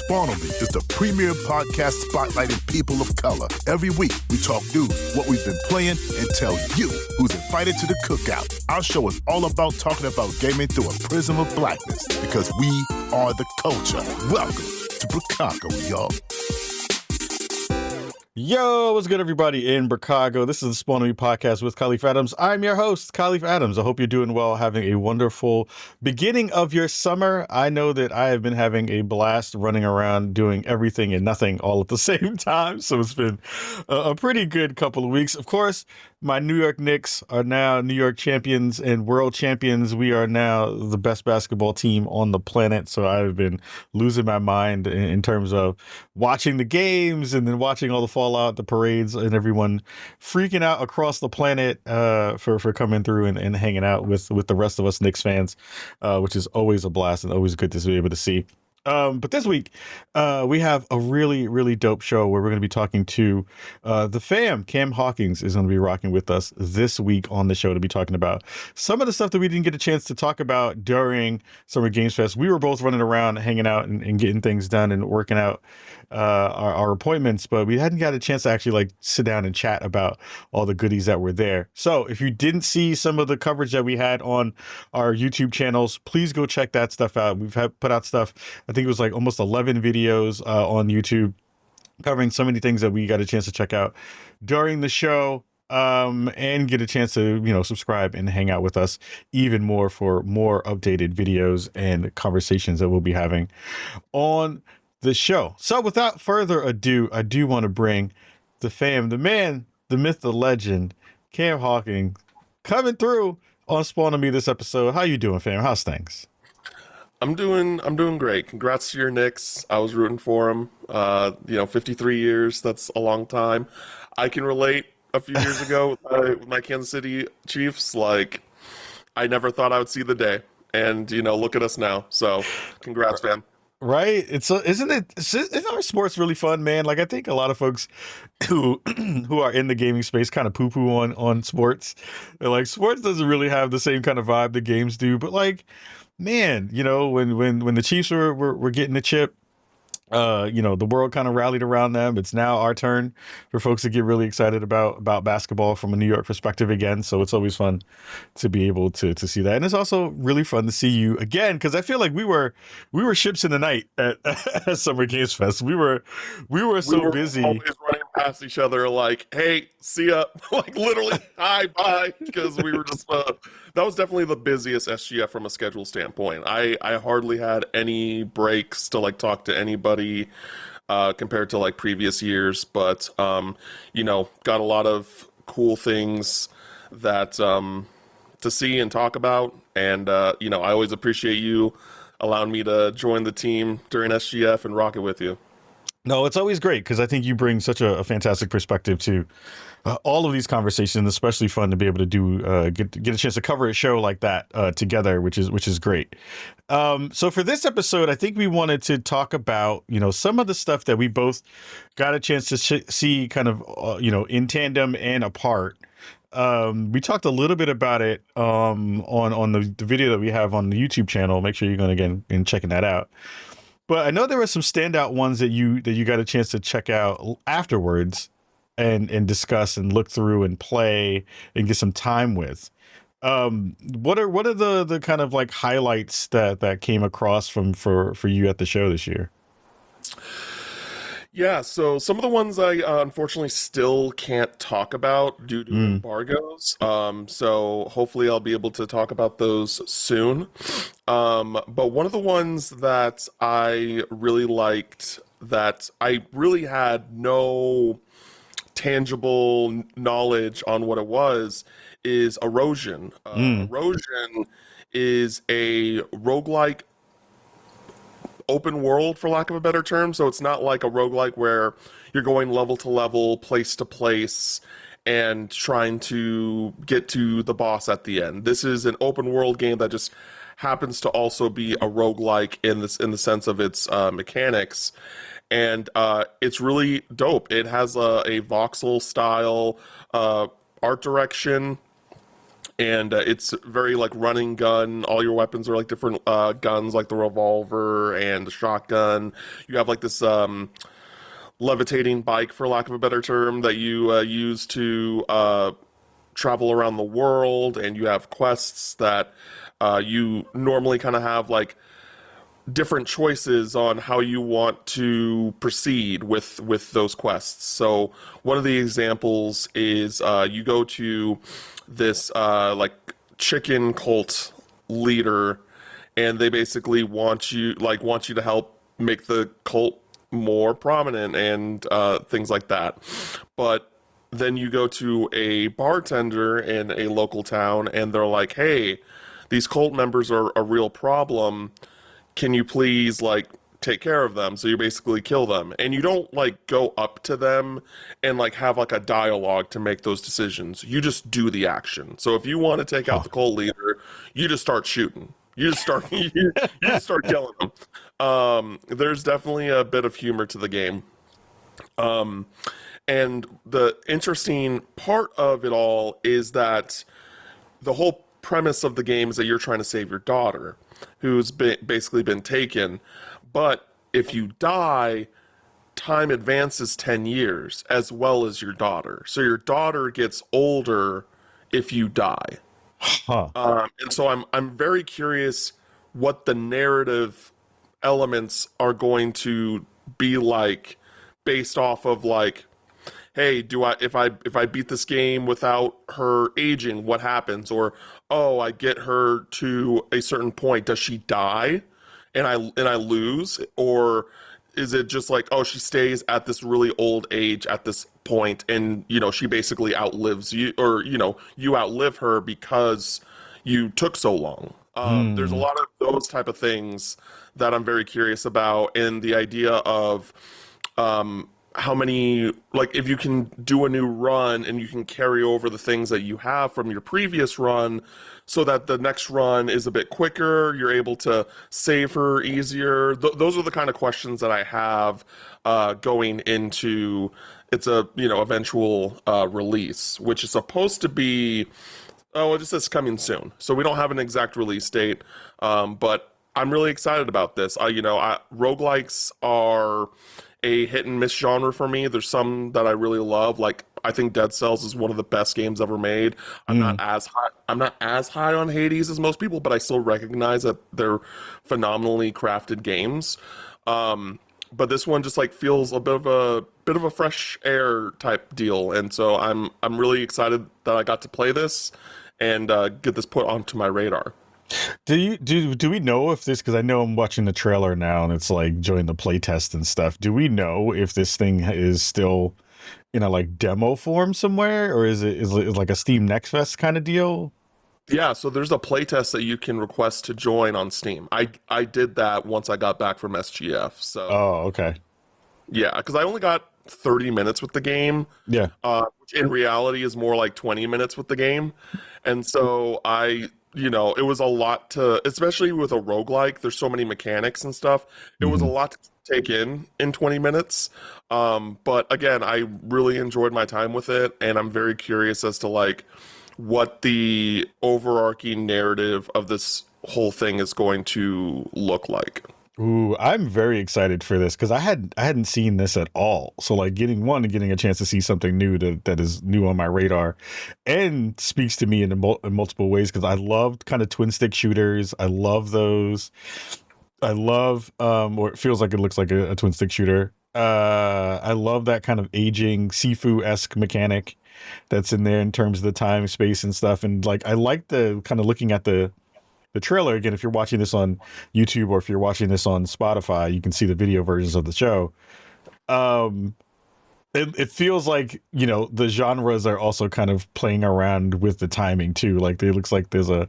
Spawnable is the premier podcast spotlighting people of color. Every week, we talk news, what we've been playing, and tell you who's invited to the cookout. Our show is all about talking about gaming through a prism of blackness, because we are the culture. Welcome to Chicago, y'all. Yo, what's good, everybody in Chicago? This is the Spawnable podcast with Kahlief Adams. I'm your host, Kahlief Adams. I hope you're doing well, having a wonderful beginning of your summer. I know that I have been having a blast running around doing everything and nothing all at the same time, so it's been a pretty good couple of weeks. Of course, my New York Knicks are now New York champions and world champions. We are now the best basketball team on the planet, so I've been losing my mind in terms of watching the games and then watching all the fallout, the parades, and everyone freaking out across the planet for coming through and hanging out with the rest of us Knicks fans, which is always a blast and always good to be able to see. But this week, we have a really, really dope show where we're going to be talking to the fam. Cam Hawkins is going to be rocking with us this week on the show to be talking about some of the stuff that we didn't get a chance to talk about during Summer Games Fest. We were both running around, hanging out and getting things done and working out our appointments, but we hadn't got a chance to actually like sit down and chat about all the goodies that were there. So if you didn't see some of the coverage that we had on our YouTube channels, please go check that stuff out. We've put out stuff, I think it was like almost 11 videos on YouTube covering so many things that we got a chance to check out during the show, and get a chance to, subscribe and hang out with us even more for more updated videos and conversations that we'll be having on the show. So without further ado, I do want to bring the fam, the man, the myth, the legend, Cam Hawkins, coming through on Spawn on Me this episode. How you doing, fam? How's things? I'm doing great. Congrats to your Knicks. I was rooting for them. 53 years, that's a long time. I can relate. A few years ago with my Kansas City Chiefs, like, I never thought I would see the day. And, look at us now. So, congrats, fam. Right? Isn't our sports really fun, man? Like, I think a lot of folks who are in the gaming space kind of poo-poo on sports. They're like, sports doesn't really have the same kind of vibe the games do. But like, man, when the Chiefs were getting the chip, the world kind of rallied around them. It's now our turn for folks to get really excited about basketball from a New York perspective again. So it's always fun to be able to see that. And it's also really fun to see you again, because I feel like we were ships in the night at Summer Games Fest. We were so busy. Always running past each other like, hey, see ya. Like literally, hi, bye. Because we were just, that was definitely the busiest SGF from a schedule standpoint. I hardly had any breaks to like talk to anybody compared to like previous years, but got a lot of cool things that to see and talk about, and I always appreciate you allowing me to join the team during SGF and rock it with you. No, it's always great because I think you bring such a fantastic perspective to all of these conversations. Especially fun to be able to do get a chance to cover a show like that together, which is great. So for this episode, I think we wanted to talk about some of the stuff that we both got a chance to see kind of in tandem and apart. We talked a little bit about it on the video that we have on the YouTube channel. Make sure you're going again and checking that out. But I know there were some standout ones that you got a chance to check out afterwards and discuss and look through and play and get some time with. What are the kind of like highlights that came across for you at the show this year? Yeah, so some of the ones I unfortunately still can't talk about due to embargoes. So hopefully I'll be able to talk about those soon. But one of the ones that I really liked that I really had no tangible knowledge on what it was is Erosion. Erosion is a roguelike open world, for lack of a better term. So it's not like a roguelike where you're going level to level, place to place, and trying to get to the boss at the end. This is an open world game that just happens to also be a roguelike in the sense of its mechanics. And it's really dope. It has a voxel style art direction. and it's very like running gun. All your weapons are like different guns, like the revolver and the shotgun. You have like this levitating bike, for lack of a better term, that you use to travel around the world, and you have quests that you normally kind of have like different choices on how you want to proceed with those quests. So one of the examples is you go to this like chicken cult leader, and they basically want you to help make the cult more prominent and things like that. But then you go to a bartender in a local town, and they're like, hey, these cult members are a real problem. Can you please like take care of them? So you basically kill them, and you don't like go up to them and like have like a dialogue to make those decisions. You just do the action. So if you want to take out the cult leader, you just start shooting. You just start you just start killing them. There's definitely a bit of humor to the game. And the interesting part of it all is that the whole premise of the game is that you're trying to save your daughter, who's basically been taken. But if you die, time advances 10 years, as well as your daughter. So your daughter gets older if you die. Huh. And so I'm very curious what the narrative elements are going to be like, based off of like, hey, if I beat this game without her aging, what happens? Or, oh, I get her to a certain point, does she die and I lose? Or is it just like, oh, she stays at this really old age at this point, and she basically outlives you, or you outlive her because you took so long? There's a lot of those type of things that I'm very curious about, and the idea of how many, like, if you can do a new run and you can carry over the things that you have from your previous run so that the next run is a bit quicker, you're able to save her easier. Those are the kind of questions that I have going into its eventual release, which is supposed to be, it just says coming soon. So we don't have an exact release date, but I'm really excited about this. Roguelikes are a hit and miss genre for me. There's some that I really love. Like, I think Dead Cells is one of the best games ever made. I'm not as high on Hades as most people, but I still recognize that they're phenomenally crafted games. But this one just like feels a bit of a fresh air type deal, and so I'm really excited that I got to play this and get this put onto my radar. Do we know if this, because I know I'm watching the trailer now and it's like join the playtest and stuff. Do we know if this thing is still in a like demo form somewhere, or is it like a Steam Next Fest kind of deal? Yeah, so there's a playtest that you can request to join on Steam. I did that once I got back from SGF. So okay. Yeah, because I only got 30 minutes with the game. Yeah. Which in reality is more like 20 minutes with the game. And so it was a lot to, especially with a roguelike, there's so many mechanics and stuff. It was a lot to take in 20 minutes. But again, I really enjoyed my time with it, and I'm very curious as to like what the overarching narrative of this whole thing is going to look like. Ooh, I'm very excited for this because I hadn't seen this at all. So like getting a chance to see something new that is new on my radar and speaks to me in multiple ways, because I love kind of twin stick shooters. I love those. I love or it feels like it looks like a twin stick shooter. I love that kind of aging Sifu-esque mechanic that's in there in terms of the time, space, and stuff. And like I like the kind of looking at the trailer. Again, if you're watching this on YouTube or if you're watching this on Spotify, you can see the video versions of the show. It feels like, the genres are also kind of playing around with the timing too. Like it looks like there's a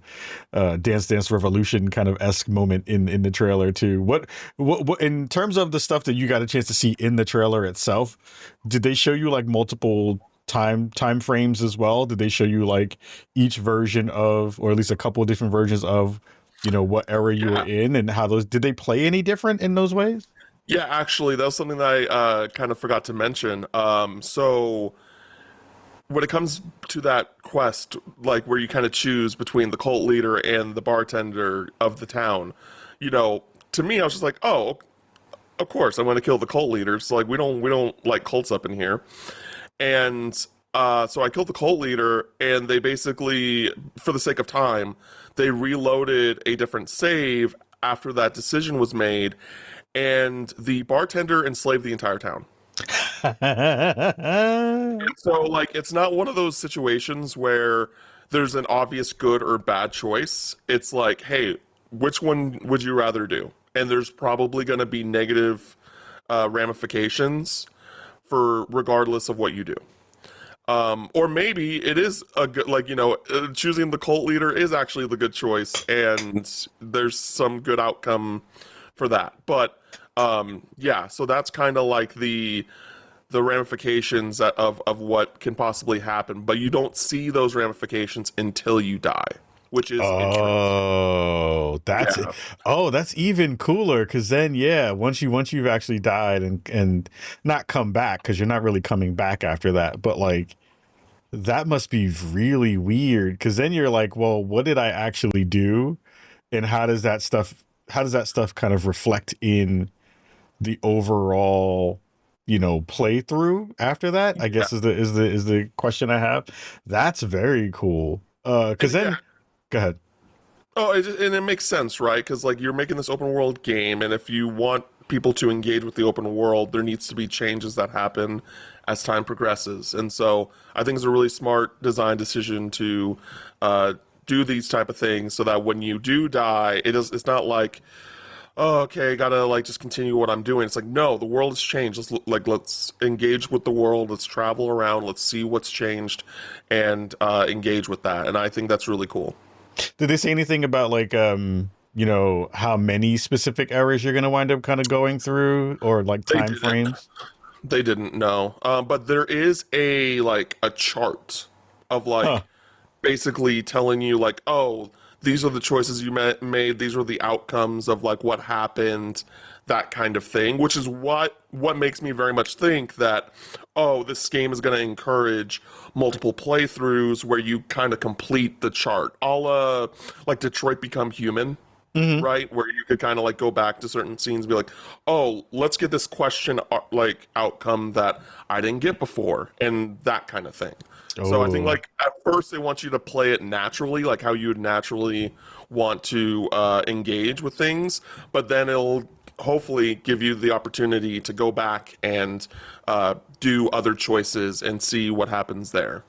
Dance Dance Revolution kind of esque moment in the trailer too. What in terms of the stuff that you got a chance to see in the trailer itself, did they show you like multiple time frames as well? Did they show you like each version of, or at least a couple of different versions of, what era you were in, and how those, did they play any different in those ways? Yeah, actually, that was something that I kind of forgot to mention. So when it comes to that quest, like where you kind of choose between the cult leader and the bartender of the town, to me, I was just like, oh, of course, I'm going to kill the cult leader. So like, we don't like cults up in here. And so I killed the cult leader, and they basically, for the sake of time, they reloaded a different save after that decision was made, and the bartender enslaved the entire town. And so, like, it's not one of those situations where there's an obvious good or bad choice. It's like, hey, which one would you rather do? And there's probably going to be negative ramifications for regardless of what you do. Or maybe it is a good, choosing the cult leader is actually the good choice, and there's some good outcome for that. But yeah, so that's kind of like the ramifications of what can possibly happen, but you don't see those ramifications until you die, which is interesting. That's even cooler, because then once you've actually died and not come back, because you're not really coming back after that, but like that must be really weird, because then you're like, well, what did I actually do, and how does that stuff kind of reflect in the overall playthrough after that? I guess is the question I have. That's very cool. Because then go ahead. Oh, and it makes sense, right? Because like you're making this open world game, and if you want people to engage with the open world, there needs to be changes that happen as time progresses. And so I think it's a really smart design decision to do these type of things, so that when you do die, it's not like, oh, okay, I gotta like just continue what I'm doing. It's like, no, the world has changed. Let's engage with the world. Let's travel around. Let's see what's changed, and engage with that. And I think that's really cool. Did they say anything about like how many specific errors you're gonna wind up kind of going through, or like time frames? They didn't know, but there is a chart of basically telling you like, oh, these are the choices you made. These are the outcomes of like what happened, that kind of thing, which is what makes me very much think that, oh, this game is going to encourage multiple playthroughs where you kind of complete the chart, a la like Detroit Become Human. Mm-hmm. Right, where you could kind of like go back to certain scenes and be like, oh, let's get this question like outcome that I didn't get before, and that kind of thing. So I think like at first they want you to play it naturally, like how you would naturally want to engage with things, but then it'll hopefully give you the opportunity to go back and do other choices and see what happens there.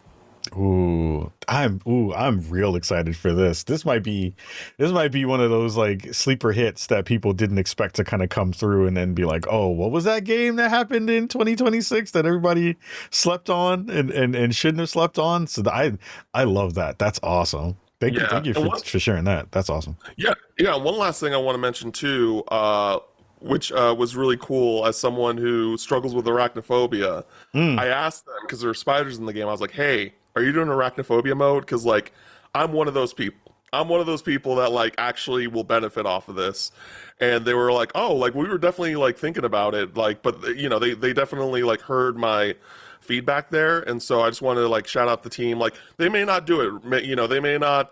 I'm real excited for this. This might be one of those like sleeper hits that people didn't expect to kind of come through and then be like, oh, what was that game that happened in 2026 that everybody slept on and shouldn't have slept on? So I love that. That's awesome. Thank you for sharing that. That's awesome. Yeah. One last thing I want to mention too, which was really cool, as someone who struggles with arachnophobia. I asked them, because there are spiders in the game, I was like, hey, are you doing arachnophobia mode? Because like I'm one of those people. I'm one of those people that like actually will benefit off of this. And they were like, oh, like we were definitely like thinking about it, like, but they definitely like heard my feedback there. And so I just wanted to like shout out the team. Like they may not do it, they may not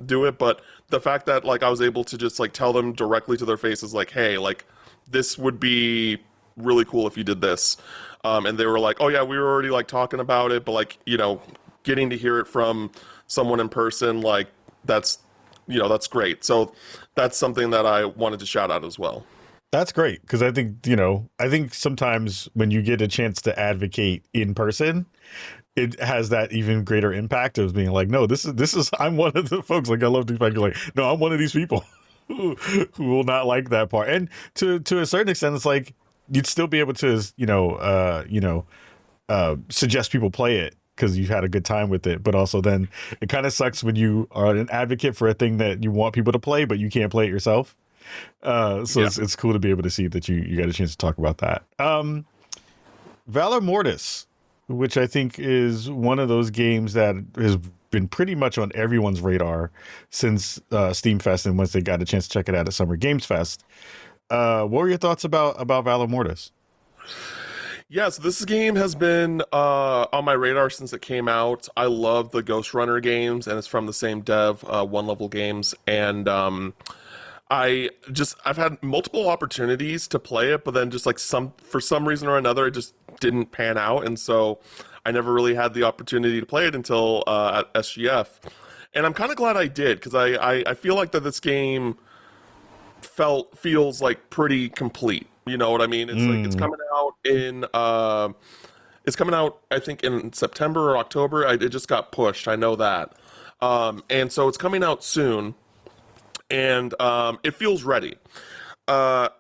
do it, but the fact that like I was able to just like tell them directly to their faces, like, hey, like this would be really cool if you did this. And they were like, oh yeah, we were already like talking about it, but like, getting to hear it from someone in person, like that's great. So that's something that I wanted to shout out as well. That's great, because I think sometimes when you get a chance to advocate in person, it has that even greater impact of being like, no, this is I'm one of the folks, like I love the fact you're like, no, I'm one of these people who will not like that part. And to a certain extent, it's like you'd still be able to suggest people play it because you've had a good time with it, but also then it kind of sucks when you are an advocate for a thing that you want people to play but you can't play it yourself. It's cool to be able to see that you got a chance to talk about that. Valor Mortis, which I think is one of those games that has been pretty much on everyone's radar since Steam Fest, and once they got a chance to check it out at Summer Games Fest. What were your thoughts about Valor Mortis? Yes, this game has been on my radar since it came out. I love the Ghostrunner games, and it's from the same dev, One Level Games, and I've had multiple opportunities to play it, but then just like for some reason or another, it just didn't pan out, and so I never really had the opportunity to play it until at SGF. And I'm kind of glad I did, because I feel like that this game feels like pretty complete. You know what I mean? It's like it's coming out I think in September or October. It just got pushed. I know that. And so it's coming out soon, and it feels ready. That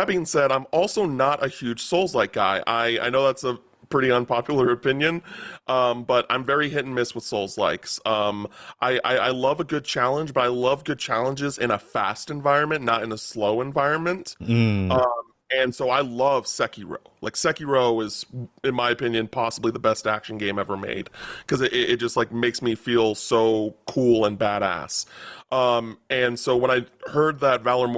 being said, I'm also not a huge Souls-like guy. I know that's a pretty unpopular opinion, but I'm very hit and miss with Souls-likes. I love a good challenge, but I love good challenges in a fast environment, not in a slow environment. And so I love Sekiro. Like, Sekiro is, in my opinion, possibly the best action game ever made, because it just like makes me feel so cool and badass. And so when I heard that Valor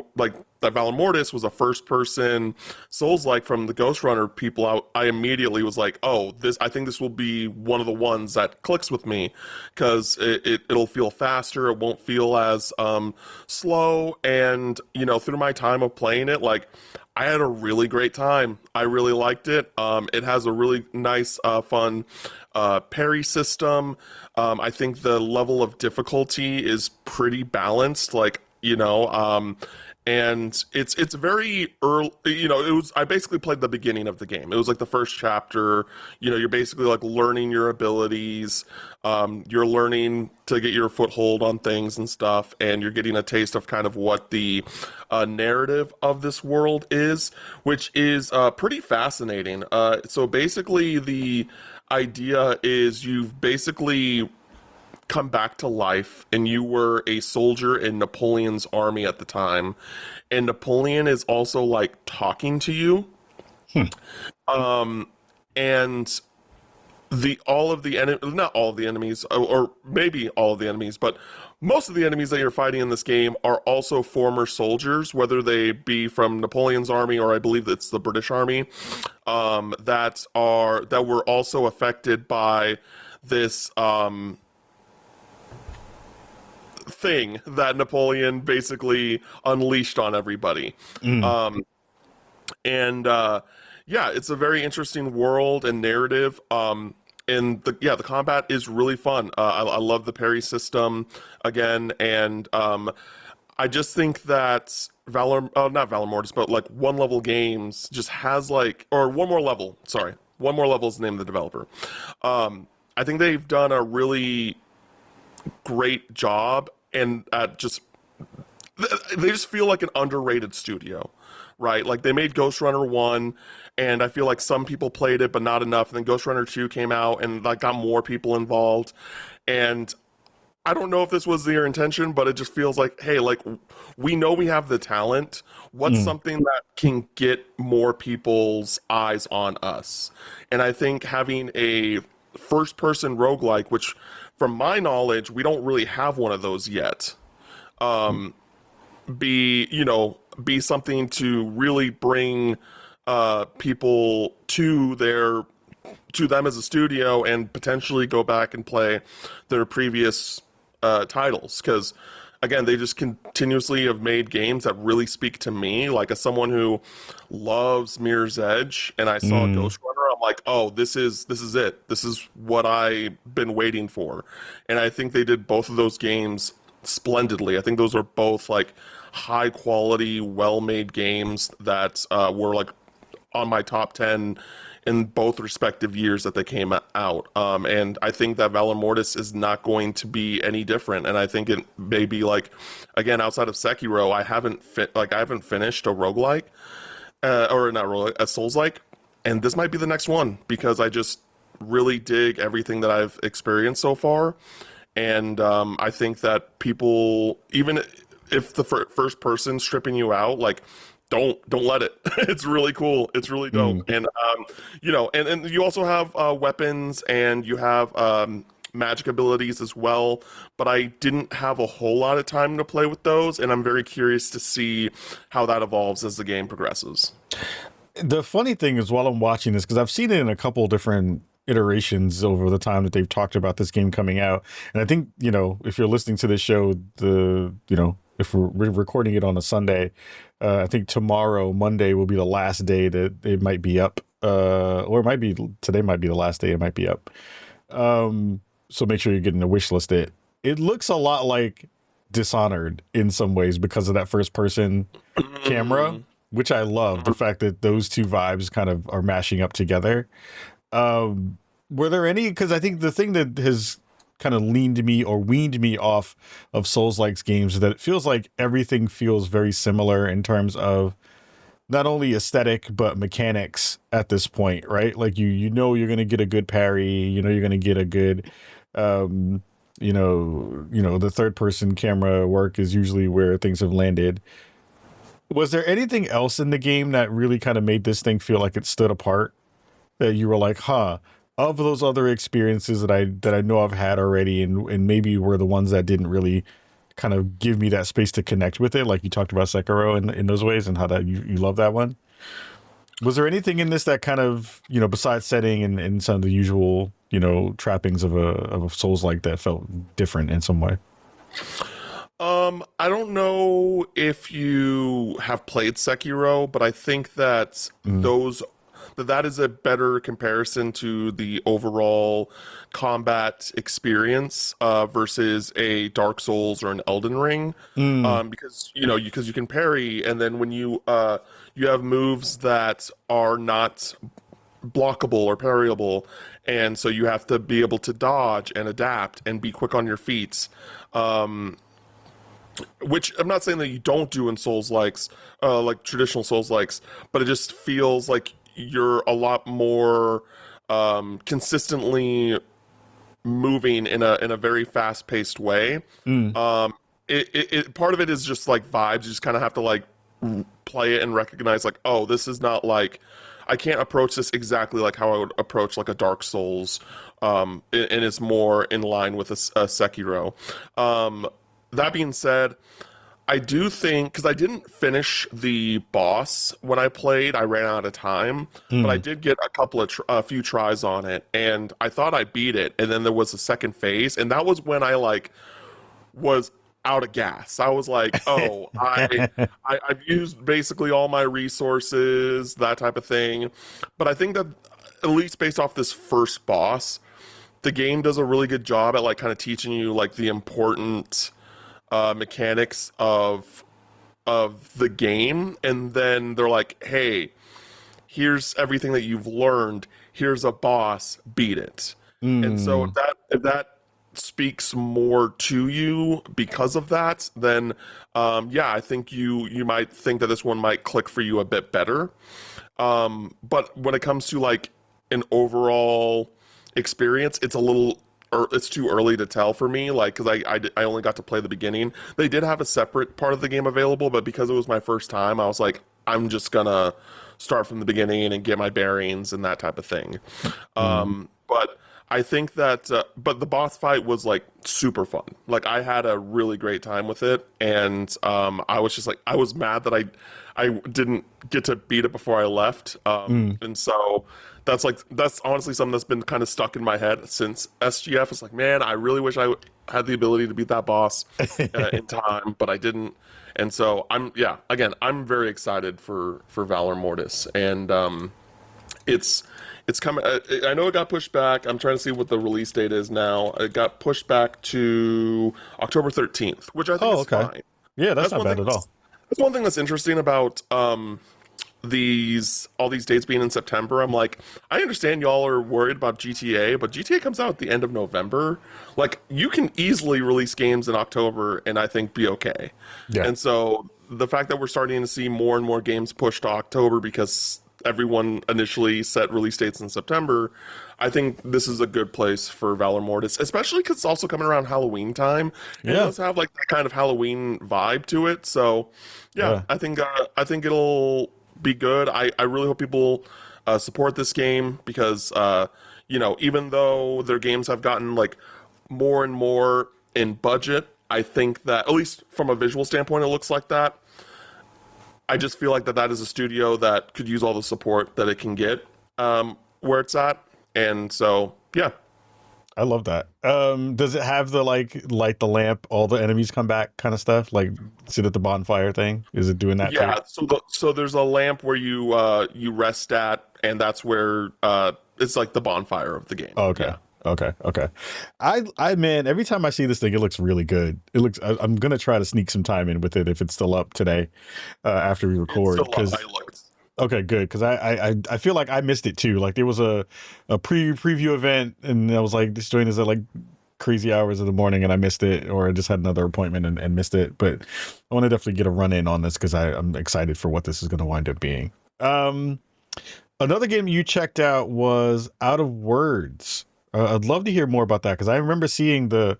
Mortis was a first-person Souls-like from the Ghostrunner people, I immediately was like, oh, I think this will be one of the ones that clicks with me, because it'll feel faster, it won't feel as slow, and, you know, through my time of playing it, like, I had a really great time. I really liked it. It has a really nice, fun parry system. I think the level of difficulty is pretty balanced, like, you know, and it's very early. You know, I basically played the beginning of the game. It was like the first chapter. You know, you're basically like learning your abilities. You're learning to get your foothold on things and stuff, and you're getting a taste of kind of what the narrative of this world is, which is pretty fascinating. So basically, the idea is you've basically come back to life, and you were a soldier in Napoleon's army at the time, and Napoleon is also like talking to you. And all of the not all of the enemies, or maybe all of the enemies, but most of the enemies that you're fighting in this game are also former soldiers, whether they be from Napoleon's army, or I believe it's the British army, that were also affected by this thing that Napoleon basically unleashed on everybody. Yeah, it's a very interesting world and narrative. And the combat is really fun. I love the parry system again, and I just think that not Valor Mortis, but like One Level Games just has like, or One More Level. Sorry, One More Level is the name of the developer. I think they've done a really great job, and they just feel like an underrated studio, right? Like, they made Ghostrunner 1, and I feel like some people played it, but not enough. And then Ghostrunner 2 came out, and like got more people involved. And I don't know if this was their intention, but it just feels like, hey, like, we know we have the talent. What's something that can get more people's eyes on us? And I think having a first-person roguelike, which, from my knowledge, we don't really have one of those yet, be something to really bring people to them as a studio, and potentially go back and play their previous titles, because again, they just continuously have made games that really speak to me, like, as someone who loves Mirror's Edge, and I saw Ghostrunner, I'm like, oh, this is it. This is what I've been waiting for. And I think they did both of those games splendidly. I think those are both like high quality, well-made games that were like on my top 10 in both respective years that they came out. And I think that Valor Mortis is not going to be any different. And I think it may be like, again, outside of Sekiro, I haven't finished a roguelike, or not roguelike, a Souls-like. And this might be the next one, because I just really dig everything that I've experienced so far. And I think that people, even if the first person stripping you out, like, don't let it. It's really cool. It's really dope. And and you also have weapons, and you have magic abilities as well. But I didn't have a whole lot of time to play with those, and I'm very curious to see how that evolves as the game progresses. The funny thing is, while I'm watching this, because I've seen it in a couple different iterations over the time that they've talked about this game coming out, and I think, if you're listening to this show, if we're recording it on a Sunday, I think tomorrow, Monday, will be the last day that it might be up, or it might be today. Might be the last day it might be up. So make sure you're getting a wish list. It looks a lot like Dishonored in some ways because of that first person camera, which I love. The fact that those two vibes kind of are mashing up together. Were there any, because I think the thing that has kind of leaned me or weaned me off of Souls-like games is that it feels like everything feels very similar in terms of not only aesthetic but mechanics at this point, right? Like you're going to get a good parry, you're going to get a good the third person camera work is usually where things have landed. Was there anything else in the game that really kind of made this thing feel like it stood apart, that you were like, of those other experiences that I know I've had already, and maybe were the ones that didn't really kind of give me that space to connect with it, like you talked about Sekiro in those ways, and how that you love that one? Was there anything in this that kind of, besides setting and some of the usual, trappings of a Souls-like that felt different in some way? I don't know if you have played Sekiro, but I think that that is a better comparison to the overall combat experience versus a Dark Souls or an Elden Ring, because you can parry, and then when you have moves that are not blockable or parryable, and so you have to be able to dodge and adapt and be quick on your feet. Which I'm not saying that you don't do in Souls-likes, like traditional Souls-likes, but it just feels like you're a lot more consistently moving in a very fast-paced way. Part of it is just like vibes. You just kind of have to like play it and recognize like, oh, this is not like, I can't approach this exactly like how I would approach like a Dark Souls, and it's more in line with a Sekiro. That being said, I do think, because I didn't finish the boss when I played, I ran out of time, but I did get a few tries on it, and I thought I beat it, and then there was a second phase, and that was when I like was out of gas. I was like, oh, I've used basically all my resources, that type of thing. But I think that, at least based off this first boss, the game does a really good job at like kind of teaching you like the important mechanics of the game, and then they're like, hey, here's everything that you've learned, here's a boss, beat it. And so if that speaks more to you because of that, then I think you might think that this one might click for you a bit better. But when it comes to like an overall experience, it's too early to tell for me, like, because I only got to play the beginning. They did have a separate part of the game available, but because it was my first time, I was like, I'm just gonna start from the beginning and get my bearings and that type of thing. But I think that, but the boss fight was like super fun. Like I had a really great time with it, and I was just like, I was mad that I didn't get to beat it before I left, and so that's honestly something that's been kind of stuck in my head since SGF. It's like, man, I really wish I had the ability to beat that boss in time, but I didn't. And so I'm very excited for Valor Mortis, and it's coming. I know it got pushed back. I'm trying to see what the release date is now. It got pushed back to October 13th, which I think is fine. Yeah, that's not bad at all. That's one thing that's interesting about all these dates being in September. I'm like, I understand y'all are worried about GTA, but GTA comes out at the end of November. Like, you can easily release games in October and I think be okay. Yeah. And so the fact that we're starting to see more and more games pushed to October because everyone initially set release dates in September, I think this is a good place for Valor Mortis, especially because it's also coming around Halloween time. And it does have like that kind of Halloween vibe to it. So I think it'll be good. I really hope people support this game because even though their games have gotten like more and more in budget, I think that, at least from a visual standpoint, it looks like that. I just feel like that is a studio that could use all the support that it can get where it's at. And so, yeah. I love that. Does it have the light the lamp, all the enemies come back kind of stuff? Like sit at the bonfire thing? Is it doing that Yeah, too? so there's a lamp where you rest at, and that's where it's like the bonfire of the game. Oh, okay. Yeah. Okay. I man, every time I see this thing, it looks really good. I'm gonna try to sneak some time in with it if it's still up today, after we record. It's still up. I looked. Okay, good, because I feel like I missed it too. Like there was a preview event, and I was like, this joint is at like crazy hours of the morning, and I missed it, or I just had another appointment and missed it. But I want to definitely get a run in on this because I'm excited for what this is going to wind up being. Another game you checked out was Out of Words. I'd love to hear more about that because I remember seeing the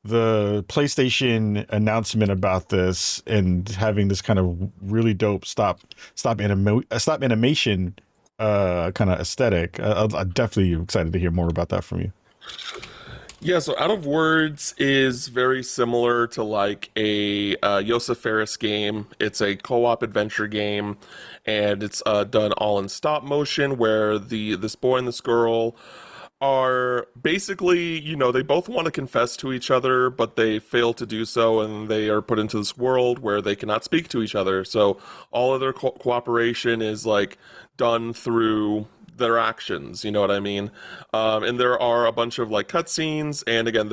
PlayStation announcement about this and having this kind of really dope stop animation kind of aesthetic. I'm definitely excited to hear more about that from you. Yeah, so Out of Words is very similar to like a Josef Fares game. It's a co-op adventure game, and it's done all in stop motion, where this boy and this girl are basically, they both want to confess to each other, but they fail to do so, and they are put into this world where they cannot speak to each other. So all of their cooperation is like done through their actions, you know what I mean? And there are a bunch of like cutscenes, and again,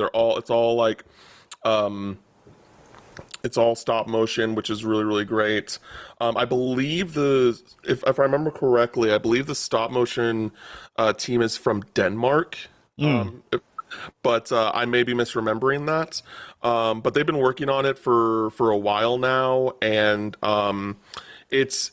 it's all stop motion, which is really, really great. I believe if I remember correctly, I believe the stop motion team is from Denmark. But I may be misremembering that. But they've been working on it for a while now, and it's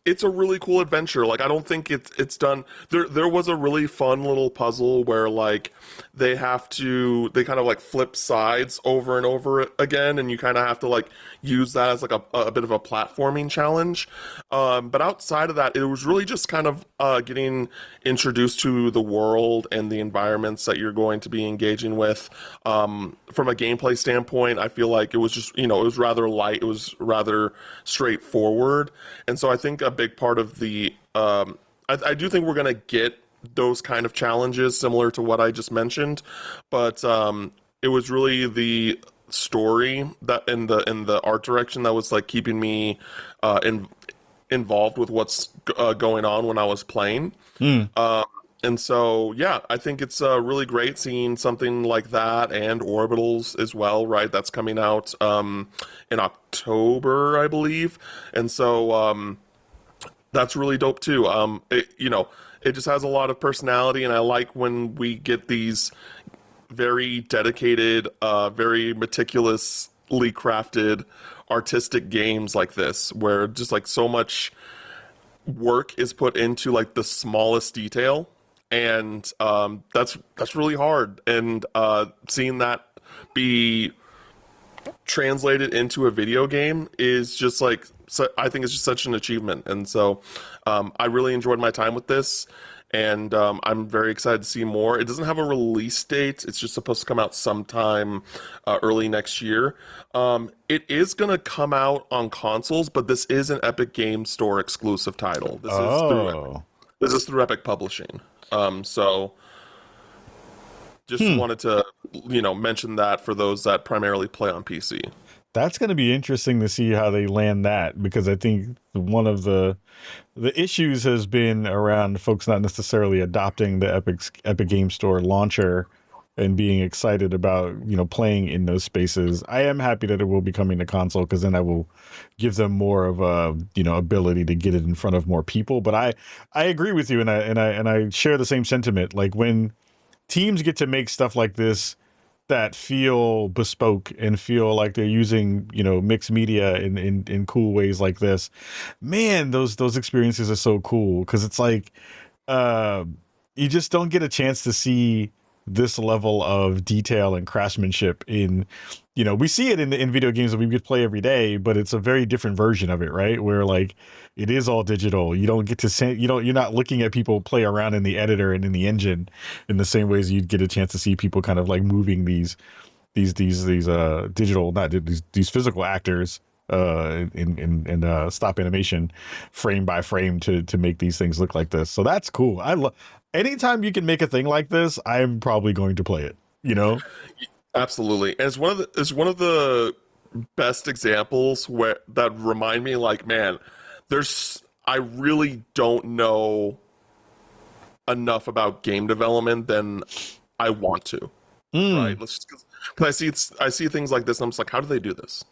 it's a really cool adventure. Like, I don't think it's done. There was a really fun little puzzle where like they kind of like flip sides over and over again, and you kind of have to like use that as like a bit of a platforming challenge. But outside of that, it was really just kind of getting introduced to the world and the environments that you're going to be engaging with. From a gameplay standpoint, I feel like it was just, it was rather light. It was rather straightforward. And so I think a big part of the, I do think we're going to get those kind of challenges similar to what I just mentioned. But it was really the story that in the art direction that was like keeping me involved with what's going on when I was playing. And so, yeah, I think it's really great seeing something like that, and Orbitals as well, right? That's coming out in October, I believe. And so that's really dope too. It just has a lot of personality, and I like when we get these very dedicated, very meticulously crafted artistic games like this, where just like so much work is put into like the smallest detail. And that's really hard, and seeing that be translated into a video game is just like, I think it's just such an achievement. And so I really enjoyed my time with this, and I'm very excited to see more. It doesn't have a release date. It's just supposed to come out sometime early next year. It is going to come out on consoles, but this is an Epic Game Store exclusive title. This is through Epic Publishing. So just wanted to, mention that for those that primarily play on PC. That's going to be interesting to see how they land that, because I think one of the issues has been around folks not necessarily adopting the Epic Game Store launcher and being excited about, playing in those spaces. I am happy that it will be coming to console, because then I will give them more of a, ability to get it in front of more people. But I agree with you, and I share the same sentiment. Like, when teams get to make stuff like this that feel bespoke and feel like they're using, mixed media in cool ways like this, man, those experiences are so cool, because it's like you just don't get a chance to see this level of detail and craftsmanship in, we see it in video games that we could play every day, but it's a very different version of it, right? Where like it is all digital. You don't get to say, you're not looking at people play around in the editor and in the engine in the same ways you'd get a chance to see people kind of like moving these digital, not these physical actors in stop animation frame by frame to make these things look like this. So that's cool. I love anytime you can make a thing like this, I'm probably going to play it, you know? Absolutely. And it's one of the best examples where that remind me like, man, I really don't know enough about game development than I want to. Right? Because I see things like this and I'm just like, how do they do this?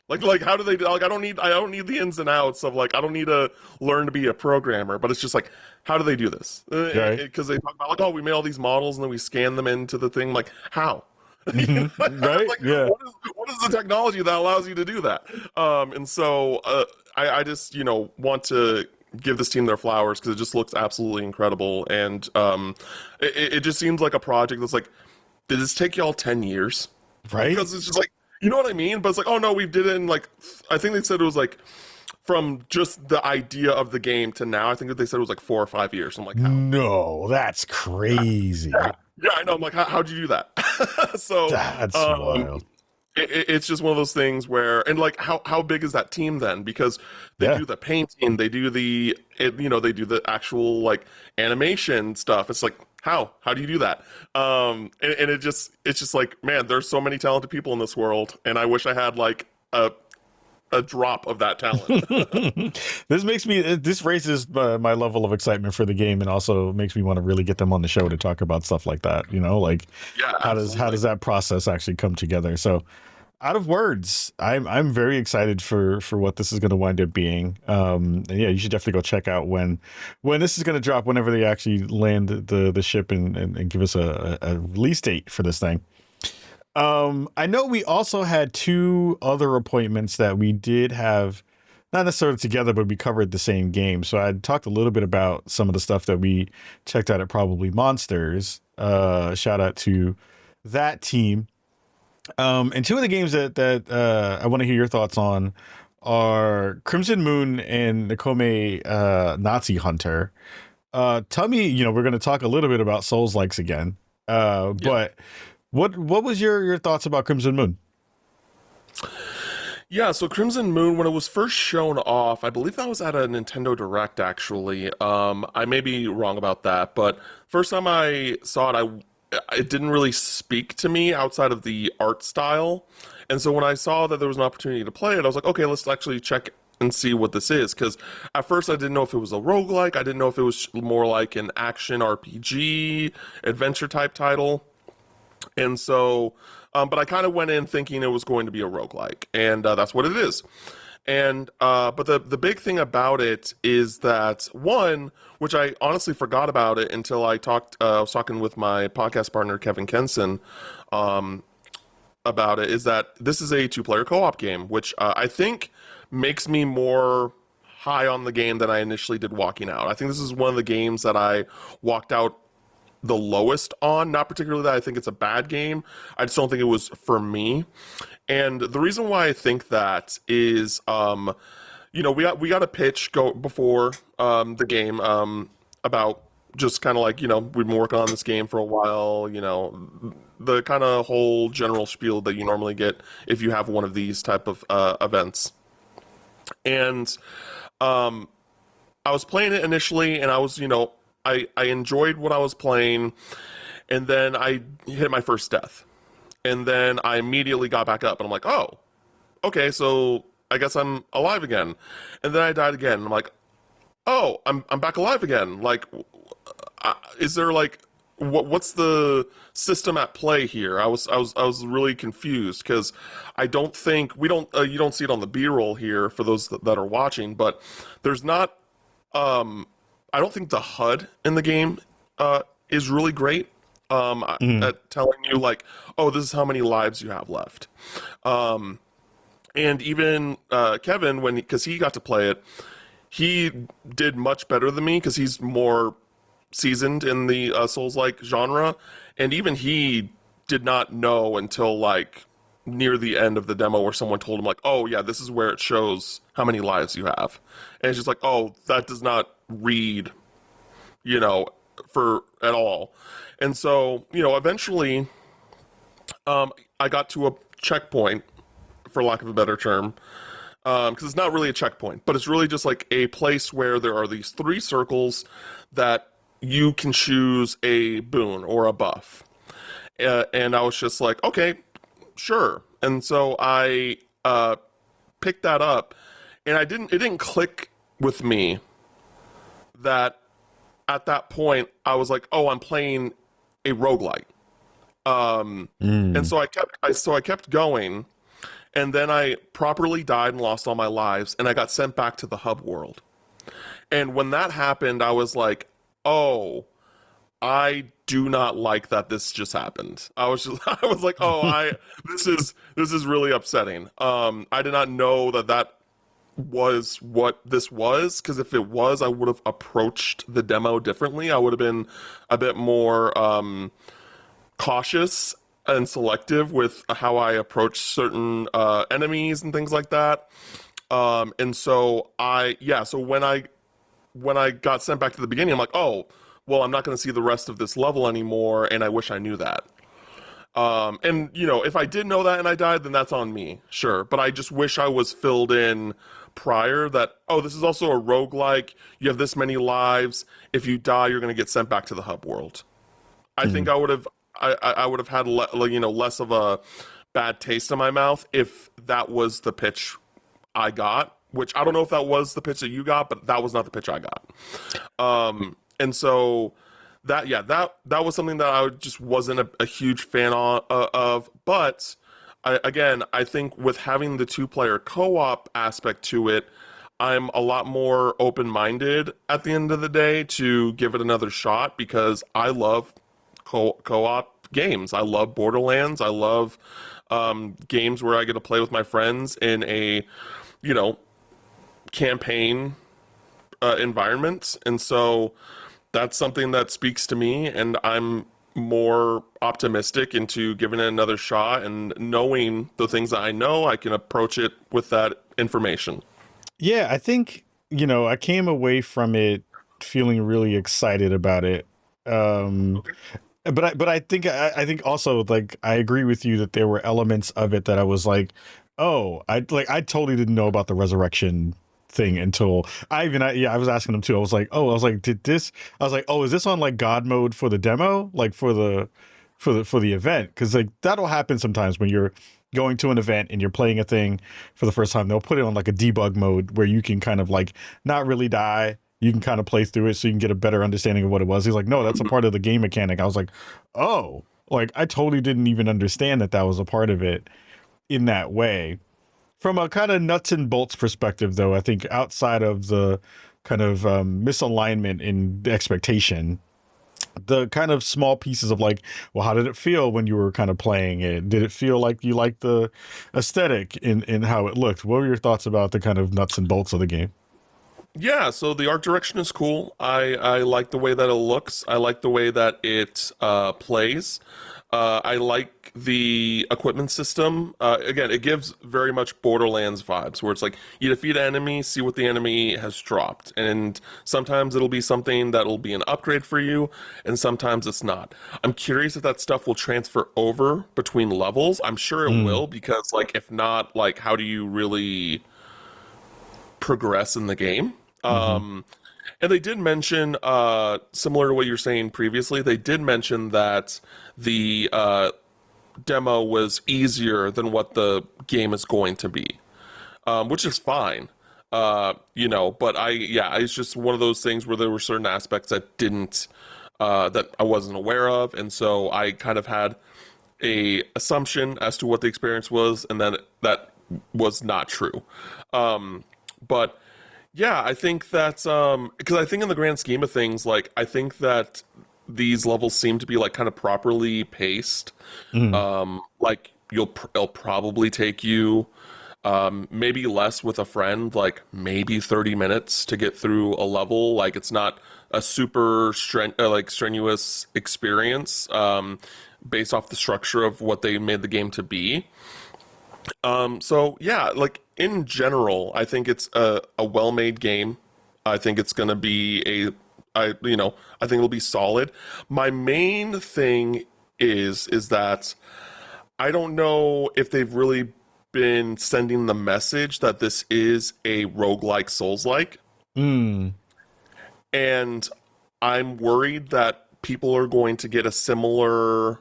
Like how do they do, like I don't need the ins and outs of like I don't need to learn to be a programmer, but it's just like how do they do this? Because they talk about like, oh, we made all these models and then we scan them into the thing. Like how? Right? Like, Yeah. what is the technology that allows you to do that? And so I just want to give this team their flowers because it just looks absolutely incredible, and it just seems like a project that's like, did this take y'all 10 years? Right? Because it's just like, you know what I mean? But it's like, oh no, we did it in like, I think they said it was like from just the idea of the game to now. I think that they said it was like 4 or 5 years. I'm like, how? No, that's crazy. Yeah, I know. I'm like, how'd you do that? So That's wild. it's just one of those things where, and like, how big is that team then? Because they do the painting, they do they do the actual like animation stuff. It's like, how do you do that? And it's just like, man, there's so many talented people in this world, and I wish I had like a drop of that talent. This raises my level of excitement for the game, and also makes me want to really get them on the show to talk about stuff like that. Like, how does that process actually come together? So, out of words, I'm very excited for what this is going to wind up being. And yeah, you should definitely go check out when this is going to drop, whenever they actually land the ship and give us a release date for this thing. I know we also had 2 other appointments that we did have, not necessarily together, but we covered the same game. So I talked a little bit about some of the stuff that we checked out at Probably Monsters. Shout out to that team. And 2 of the games that I want to hear your thoughts on are Crimson Moon and Nokomi Nazi Hunter. Tell me, we're going to talk a little bit about Souls-likes again. But what was your thoughts about Crimson Moon? Yeah, so Crimson Moon, when it was first shown off, I believe that was at a Nintendo Direct, actually. I may be wrong about that, but first time I saw it, it didn't really speak to me outside of the art style. And so when I saw that there was an opportunity to play it, I was like, okay, let's actually check and see what this is. Because at first I didn't know if it was a roguelike. I didn't know if it was more like an action RPG, adventure type title. And so, but I kind of went in thinking it was going to be a roguelike, and that's what it is. And but the big thing about it is that, one, which I honestly forgot about it until I was talking with my podcast partner Kevin Kenson about it, is that this is a 2-player co-op game, which I think makes me more high on the game than I initially did walking out. I think this is one of the games that I walked out the lowest on. Not particularly that I think it's a bad game, I just don't think it was for me. And the reason why I think that is, we got a pitch before the game about just kind of like, we've been working on this game for a while, the kind of whole general spiel that you normally get if you have one of these type of events. And I was playing it initially, and I was, I enjoyed what I was playing, and then I hit my first death. And then I immediately got back up, and I'm like, oh, okay, so I guess I'm alive again. And then I died again, and I'm like, oh, I'm back alive again. Like, is there like, what's the system at play here? I was really confused, because I don't think you don't see it on the B-roll here for those that are watching, but there's not. I don't think the HUD in the game is really great at telling you like, oh, this is how many lives you have left. And even Kevin, because he got to play it, he did much better than me because he's more seasoned in the Souls-like genre, and even he did not know until like near the end of the demo where someone told him like, oh yeah, this is where it shows how many lives you have. And it's just like, oh, that does not read, for at all. And so, eventually I got to a checkpoint, for lack of a better term, because it's not really a checkpoint, but it's really just like a place where there are these 3 circles that you can choose a boon or a buff. And I was just like, okay, sure. And so I picked that up, and it didn't click with me that at that point I was like, oh, I'm playing a roguelike. And so I kept going, and then I properly died and lost all my lives, and I got sent back to the hub world. And when that happened, I was like, oh, I do not like that this just happened. I was like, oh, this is really upsetting. I did not know that was what this was, because if it was, I would have approached the demo differently. I would have been a bit more cautious and selective with how I approach certain enemies and things like that. And so so when I got sent back to the beginning, I'm like, oh, well, I'm not going to see the rest of this level anymore, and I wish I knew that. And, if I did know that and I died, then that's on me, sure. But I just wish I was filled in prior that, oh, this is also a roguelike, you have this many lives, if you die, you're going to get sent back to the hub world. I think I would have had less of a bad taste in my mouth if that was the pitch I got, which I don't know if that was the pitch that you got, but that was not the pitch I got. And so that was something that I just wasn't a huge fan of. But I think with having the 2-player co-op aspect to it, I'm a lot more open-minded at the end of the day to give it another shot, because I love co-op games. I love Borderlands. I love games where I get to play with my friends in a, campaign environment. And so that's something that speaks to me, and I'm more optimistic into giving it another shot, and knowing the things that I know, I can approach it with that information. Yeah, I think, I came away from it feeling really excited about it. But I think also, like, I agree with you that there were elements of it that I was like, oh, I totally didn't know about the resurrection thing until I was asking them too. I was like, oh, is this on like God mode for the demo, like for the event? Because like that'll happen sometimes when you're going to an event and you're playing a thing for the first time. They'll put it on like a debug mode where you can kind of like not really die. You can kind of play through it so you can get a better understanding of what it was. He's like, no, that's a part of the game mechanic. I was like, oh, like I totally didn't even understand that was a part of it in that way. From a kind of nuts and bolts perspective, though, I think outside of the kind of misalignment in expectation, the kind of small pieces of like, well, how did it feel when you were kind of playing it? Did it feel like you liked the aesthetic in how it looked? What were your thoughts about the kind of nuts and bolts of the game? Yeah, so the art direction is cool. I like the way that it looks. I like the way that it plays. I like the equipment system. Again, it gives very much Borderlands vibes, where it's like you defeat an enemy, see what the enemy has dropped. And sometimes it'll be something that'll be an upgrade for you, and sometimes it's not. I'm curious if that stuff will transfer over between levels. I'm sure it will, because like if not, like how do you really progress in the game? And they did mention, similar to what you were saying previously, they did mention that the demo was easier than what the game is going to be, which is fine, but it's just one of those things where there were certain aspects that that I wasn't aware of, and so I kind of had a assumption as to what the experience was, and then that was not true. But yeah, I think that's because I think in the grand scheme of things, like I think that these levels seem to be like kind of properly paced. Like it'll probably take you maybe less with a friend, like maybe 30 minutes to get through a level. Like it's not a super strenuous experience based off the structure of what they made the game to be. So yeah, like in general, I think it's a well-made game. I think it's going to be I think it'll be solid. My main thing is that I don't know if they've really been sending the message that this is a roguelike Souls-like. And I'm worried that people are going to get a similar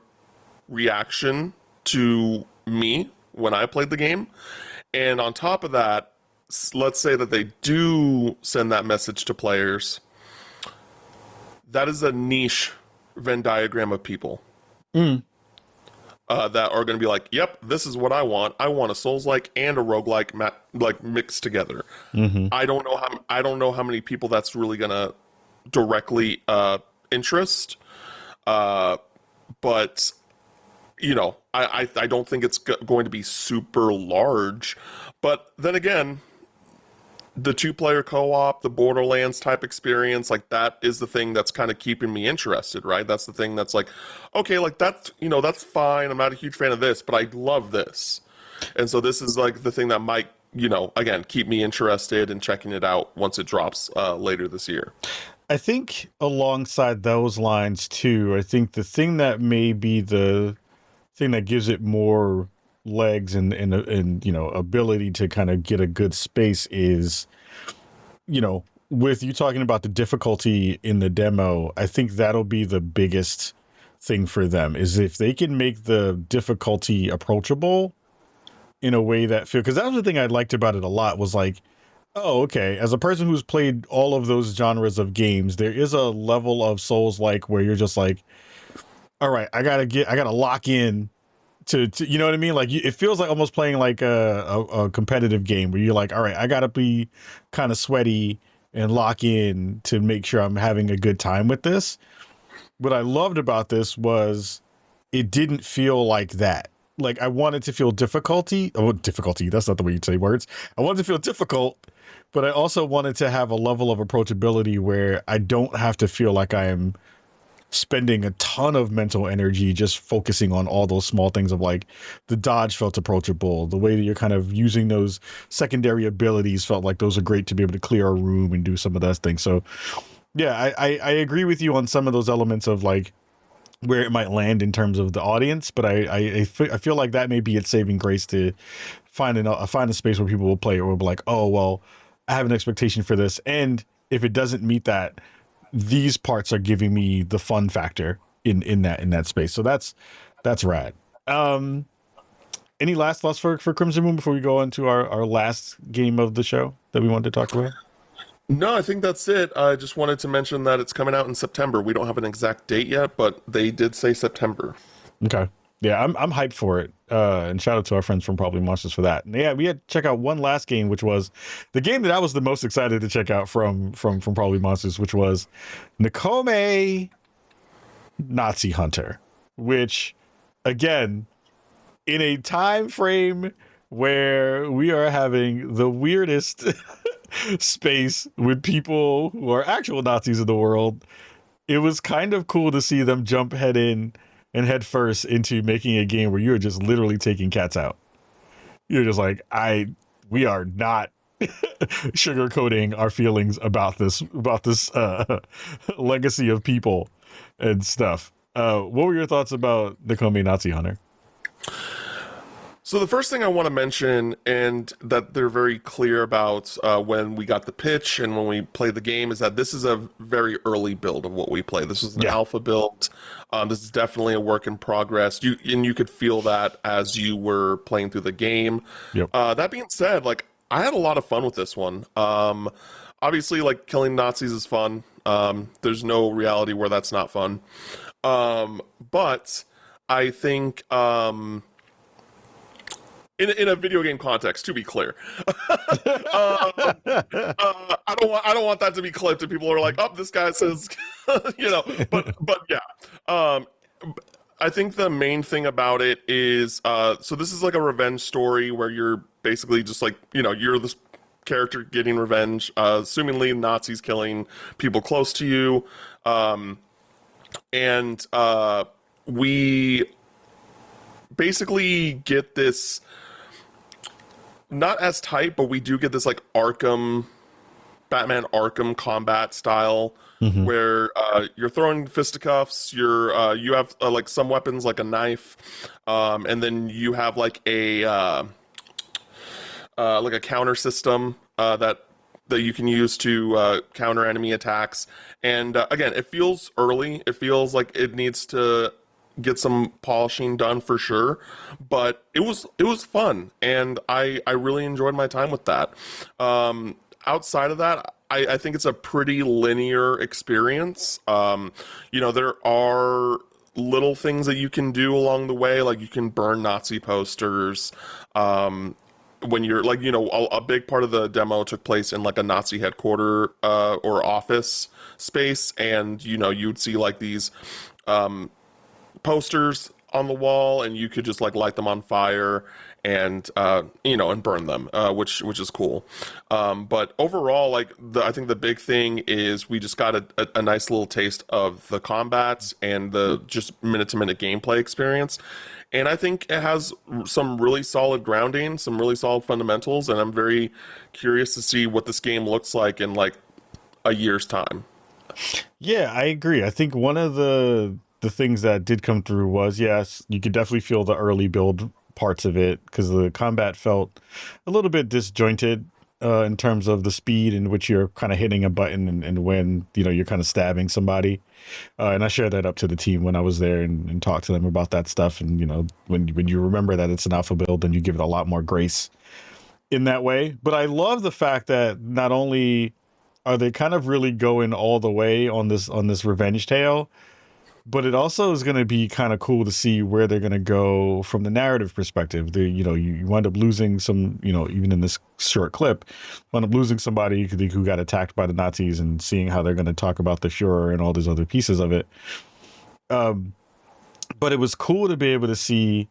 reaction to me when I played the game. And on top of that, let's say that they do send that message to players. That is a niche Venn diagram of people that are going to be like, yep, this is what I want. I want a Souls-like and a roguelike like mixed together. I don't know how many people that's really going to directly interest. But you know, I don't think it's going to be super large. But then again, the 2-player co-op, the Borderlands type experience, like that is the thing that's kind of keeping me interested, right? That's the thing that's like, okay, like that's, you know, that's fine. I'm not a huge fan of this, but I love this. And so this is like the thing that might, you know, again, keep me interested in checking it out once it drops later this year. I think alongside those lines too, I think the thing that may be the thing that gives it more legs and you know, ability to kind of get a good space is, you know, with you talking about the difficulty in the demo, I think that'll be the biggest thing for them, is if they can make the difficulty approachable in a way that because that was the thing I liked about it a lot, was like, oh, okay, as a person who's played all of those genres of games, there is a level of Souls-like where you're just like, all right, I gotta lock in to you know what I mean? Like it feels like almost playing like a competitive game where you're like, all right, I gotta be kind of sweaty and lock in to make sure I'm having a good time with this. What I loved about this was it didn't feel like that. Like I wanted to feel difficulty. That's not the way you say words. I wanted to feel difficult, but I also wanted to have a level of approachability where I don't have to feel like I am spending a ton of mental energy just focusing on all those small things of like the dodge felt approachable. The way that you're kind of using those secondary abilities felt like those are great to be able to clear a room and do some of those things. So yeah, I agree with you on some of those elements of like where it might land in terms of the audience, but I feel like that may be its saving grace to find a space where people will play it or will be like, oh, well, I have an expectation for this. And if it doesn't meet that, these parts are giving me the fun factor in that space. So that's rad. Any last thoughts for Crimson Moon before we go into our last game of the show that we wanted to talk about? No, I think that's it. I just wanted to mention that it's coming out in September. We don't have an exact date yet, but they did say September. Okay. Yeah, I'm hyped for it. And shout out to our friends from Probably Monsters for that. And yeah, we had to check out one last game, which was the game that I was the most excited to check out from Probably Monsters, which was Nokomi Nazi Hunter, which again, in a time frame where we are having the weirdest space with people who are actual Nazis in the world, it was kind of cool to see them jump head first into making a game where you're just literally taking cats out. You're just like, we are not sugarcoating our feelings about this legacy of people and stuff. What were your thoughts about Nokomi Nazi Hunter? So the first thing I want to mention, and that they're very clear about when we got the pitch and when we played the game, is that this is a very early build of what we play. This is an alpha build. This is definitely a work in progress. You could feel that as you were playing through the game. Yep. That being said, like I had a lot of fun with this one. Obviously, like killing Nazis is fun. There's no reality where that's not fun. But I think. In a video game context, to be clear, I don't want that to be clipped and people are like, "Oh, this guy says," you know. But yeah, I think the main thing about it is, so this is like a revenge story where you're basically just like, you know, you're this character getting revenge, assumingly Nazis killing people close to you, and we basically get this. Not as tight, but we do get this like Batman Arkham combat style, where you're throwing fisticuffs. You have like some weapons like a knife, and then you have like a like a counter system that you can use to counter enemy attacks. And again, it feels early. It feels like it needs to get some polishing done for sure, but it was fun, and I really enjoyed my time with that. Outside of that, I think it's a pretty linear experience. There are little things that you can do along the way, like you can burn Nazi posters. When you're like, a big part of the demo took place in like a Nazi headquarter or office space, and you'd see like these posters on the wall, and you could just like light them on fire and and burn them, which is cool. But overall, like I think the big thing is we just got a nice little taste of the combats and the just minute to minute gameplay experience. And I think it has some really solid grounding, some really solid fundamentals, and I'm very curious to see what this game looks like in like a year's time. Yeah, I agree. I think one of the things that did come through was, yes, you could definitely feel the early build parts of it, because the combat felt a little bit disjointed in terms of the speed in which you're kind of hitting a button and when you're kind of stabbing somebody. And I shared that up to the team when I was there and talked to them about that stuff. And when you remember that it's an alpha build, then you give it a lot more grace in that way. But I love the fact that not only are they kind of really going all the way on this revenge tale, but it also is going to be kind of cool to see where they're going to go from the narrative perspective. You wind up losing some, even in this short clip, wind up losing somebody who got attacked by the Nazis, and seeing how they're going to talk about the Führer and all these other pieces of it. But it was cool to be able to see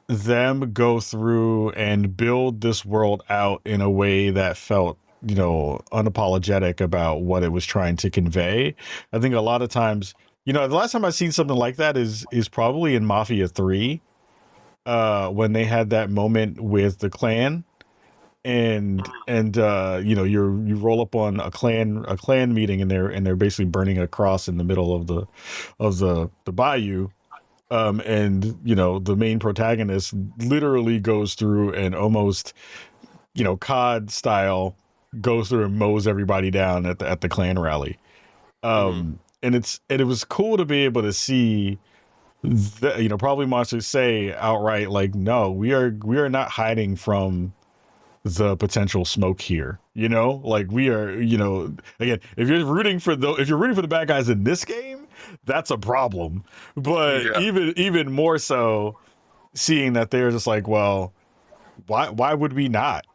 them go through and build this world out in a way that felt unapologetic about what it was trying to convey. I think a lot of times, the last time I've seen something like that is probably in Mafia 3, when they had that moment with the clan, and you roll up on a clan meeting, and they're basically burning a cross in the middle of the bayou, and the main protagonist literally goes through and almost COD style goes through and mows everybody down at the clan rally. And it was cool to be able to see that, ProbablyMonsters say outright, like, no, we are not hiding from the potential smoke here. Like, we are, again, if you're rooting for the bad guys in this game, that's a problem. But yeah, even more so, seeing that they're just like, well, why would we not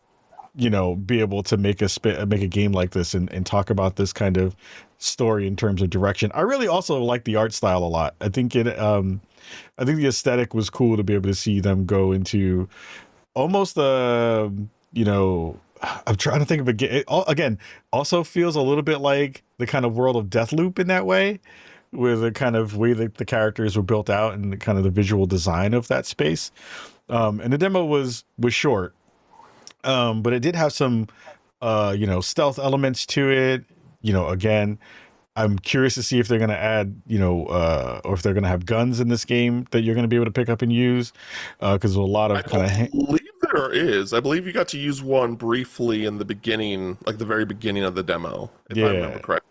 be able to make a game like this and talk about this kind of story in terms of direction. I really also like the art style a lot. I think the aesthetic was cool to be able to see them go into almost I'm trying to think of again, also feels a little bit like the kind of world of Deathloop in that way, with the kind of way that the characters were built out and the kind of the visual design of that space. And the demo was short. But it did have some, stealth elements to it. Again, I'm curious to see if they're going to add, or if they're going to have guns in this game that you're going to be able to pick up and use. Because there's a lot of I believe there is. I believe you got to use one briefly in the beginning, like the very beginning of the demo, if I remember correctly.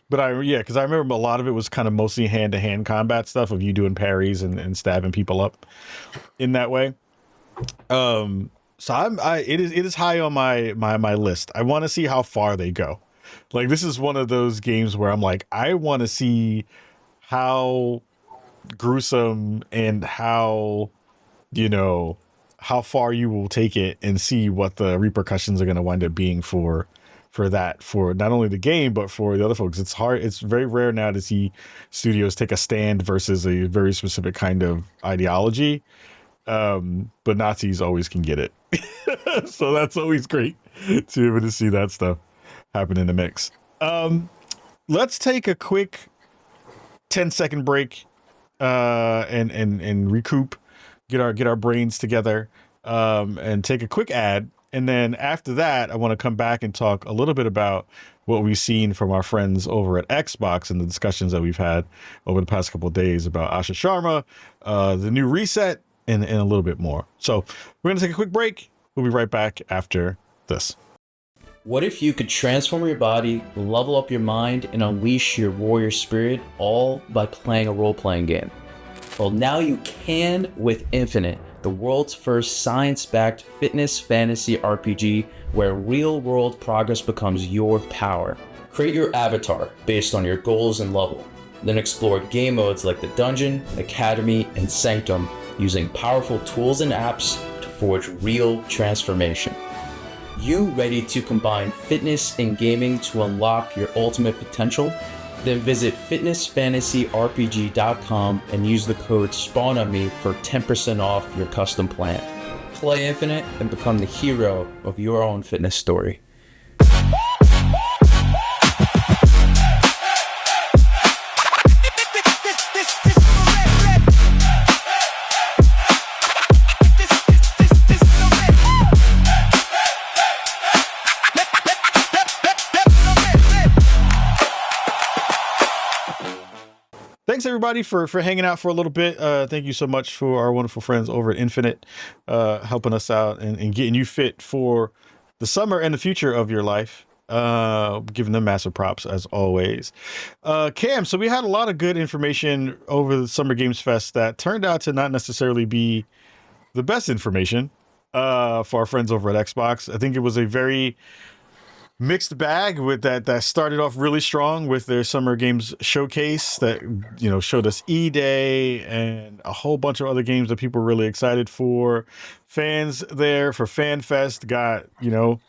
But because I remember a lot of it was kind of mostly hand-to-hand combat stuff of you doing parries and stabbing people up in that way. So it is high on my list. I want to see how far they go. Like, this is one of those games where I'm like, I want to see how gruesome and how far you will take it, and see what the repercussions are going to wind up being for not only the game but for the other folks. It's hard. It's very rare now to see studios take a stand versus a very specific kind of ideology. But Nazis always can get it. So that's always great to be able to see that stuff happen in the mix. Let's take a quick 10-second break and recoup, get our brains together, and take a quick ad. And then after that, I want to come back and talk a little bit about what we've seen from our friends over at Xbox and the discussions that we've had over the past couple of days about Asha Sharma, the new reset, and a little bit more. So we're going to take a quick break, We'll be right back after this. What if you could transform your body, level up your mind, and unleash your warrior spirit all by playing a role-playing game? Well, now you can with Infinite, the world's first science-backed fitness fantasy RPG where real-world progress becomes your power. Create your avatar based on your goals and level. Then explore game modes like the Dungeon, Academy, and Sanctum using powerful tools and apps to forge real transformation. You ready to combine fitness and gaming to unlock your ultimate potential? Then visit fitnessfantasyrpg.com and use the code SpawnOnMe for 10% off your custom plan. Play Infinite and become the hero of your own fitness story. Thanks everybody for hanging out for a little bit. Thank you so much for our wonderful friends over at Infinite, helping us out and getting you fit for the summer and the future of your life. Giving them massive props as always. Cam, so we had a lot of good information over the Summer Games Fest that turned out to not necessarily be the best information for our friends over at Xbox. I think it was a very mixed bag with that started off really strong with their Summer Games Showcase that, you know, showed us E-Day and a whole bunch of other games that people were really excited for. Fans there for Fan Fest got, you know,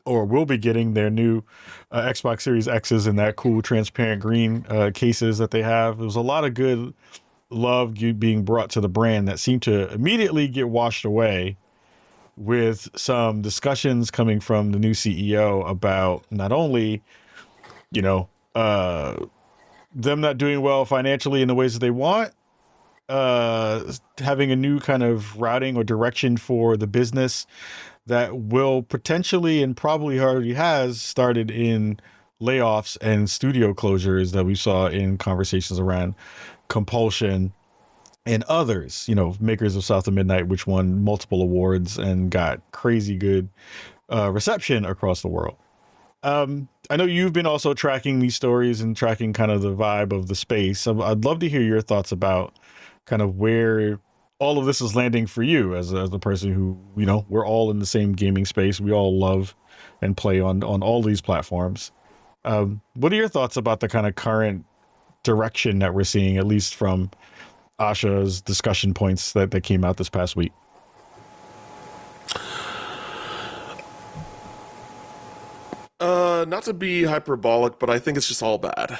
or will be getting their new Xbox Series X's in that cool transparent green cases that they have. There was a lot of good love being brought to the brand that seemed to immediately get washed away with some discussions coming from the new CEO about not only, you know, them not doing well financially in the ways that they want, having a new kind of routing or direction for the business that will potentially and probably already has started in layoffs and studio closures that we saw in conversations around Compulsion and others, you know, makers of South of Midnight, which won multiple awards and got crazy good reception across the world. I know you've been also tracking these stories and tracking kind of the vibe of the space. I'd love to hear your thoughts about kind of where all of this is landing for you as a person who, you know, we're all in the same gaming space. We all love and play on all these platforms. What are your thoughts about the kind of current direction that we're seeing, at least from Asha's discussion points that came out this past week? Not to be hyperbolic, but I think it's just all bad.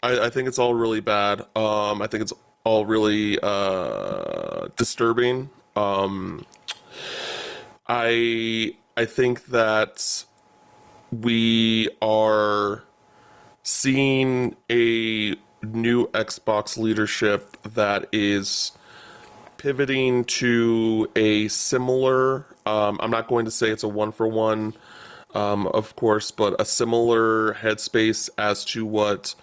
I think it's all really bad. I think it's all really disturbing. I think that we are seeing a new Xbox leadership that is pivoting to a similar, I'm not going to say it's a one-for-one, of course, but a similar headspace as to what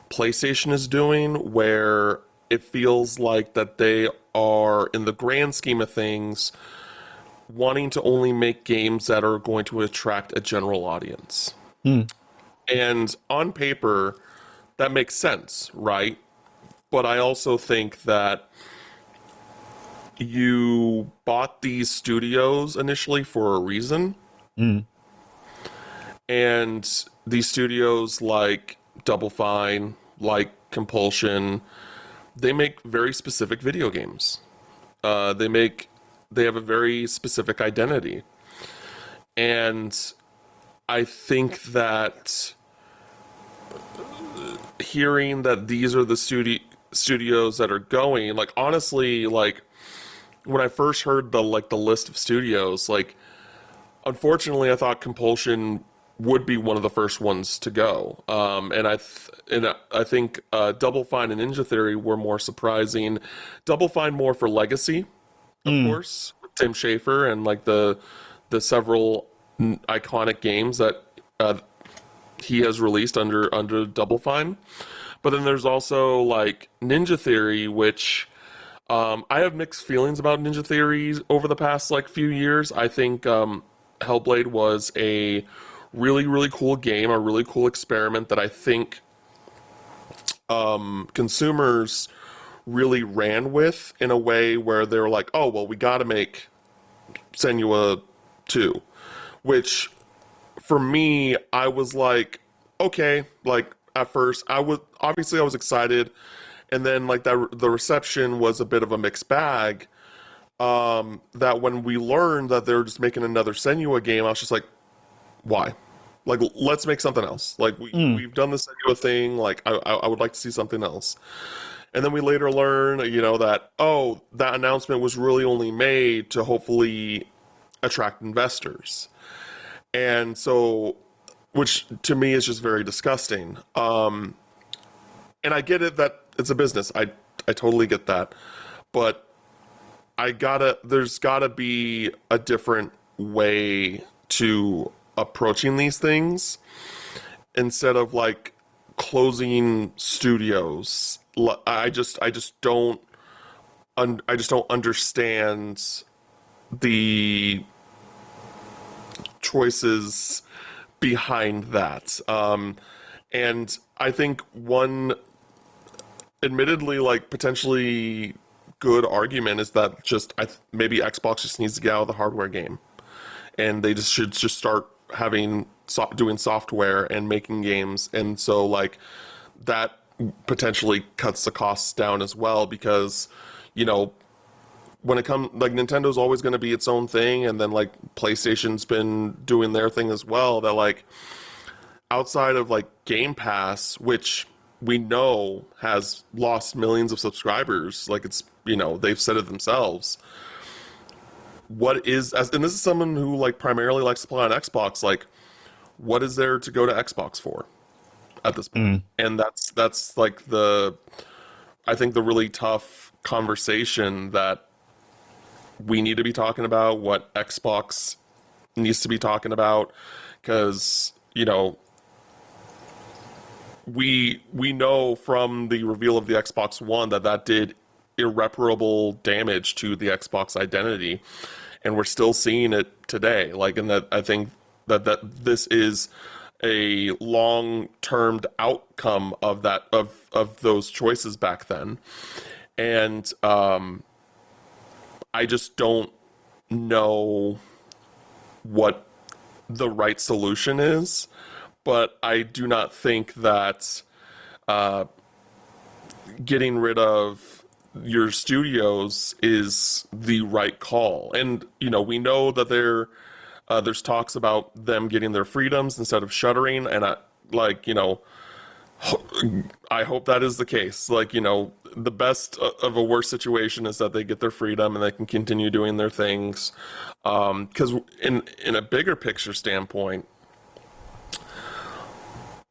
PlayStation is doing, where it feels like that they are, in the grand scheme of things, wanting to only make games that are going to attract a general audience. And on paper, that makes sense, right? But I also think that you bought these studios initially for a reason. And these studios like Double Fine, like Compulsion, they make very specific video games. They have a very specific identity. And I think that hearing that these are the studios that are going, like, honestly, like, when I first heard the list of studios, like, unfortunately, I thought Compulsion would be one of the first ones to go. And I think Double Fine and Ninja Theory were more surprising. Double Fine more for legacy, of course, Tim Schafer and like the several iconic games that he has released under Double Fine. But then there's also like Ninja Theory, which I have mixed feelings about Ninja Theory over the past like few years. I think Hellblade was a really, really cool game, a really cool experiment that I think consumers really ran with in a way where they're like, oh, well, we got to make Senua 2, which for me, I was like, okay, like at first I was excited, and then like the reception was a bit of a mixed bag. That when we learned that they're just making another Senua game, I was just like, why? Like, let's make something else. Like we've done the Senua thing. Like I would like to see something else. And then we later learn, that that announcement was really only made to hopefully attract investors. And so, which to me is just very disgusting. And I get it that it's a business. I totally get that. But there's gotta be a different way to approaching these things instead of like closing studios. I just don't understand the choices behind that. And I think one admittedly like potentially good argument is that just maybe Xbox just needs to get out of the hardware game, and they should start doing software and making games, and so like that potentially cuts the costs down as well, because when it comes, like, Nintendo's always going to be its own thing, and then like PlayStation's been doing their thing as well, that like outside of like Game Pass, which we know has lost millions of subscribers, like it's they've said it themselves. And this is someone who like primarily likes to play on Xbox, like what is there to go to Xbox for at this point? And that's like I think the really tough conversation that we need to be talking about, what Xbox needs to be talking about, because we know from the reveal of the Xbox One that did irreparable damage to the Xbox identity, and we're still seeing it today. Like, and that I think that this is a long-term outcome of that of those choices back then, and I just don't know what the right solution is. But I do not think that getting rid of your studios is the right call. And we know that there's talks about them getting their freedoms instead of shuttering, and I hope that is the case. Like, the best of a worst situation is that they get their freedom and they can continue doing their things. Because in a bigger picture standpoint,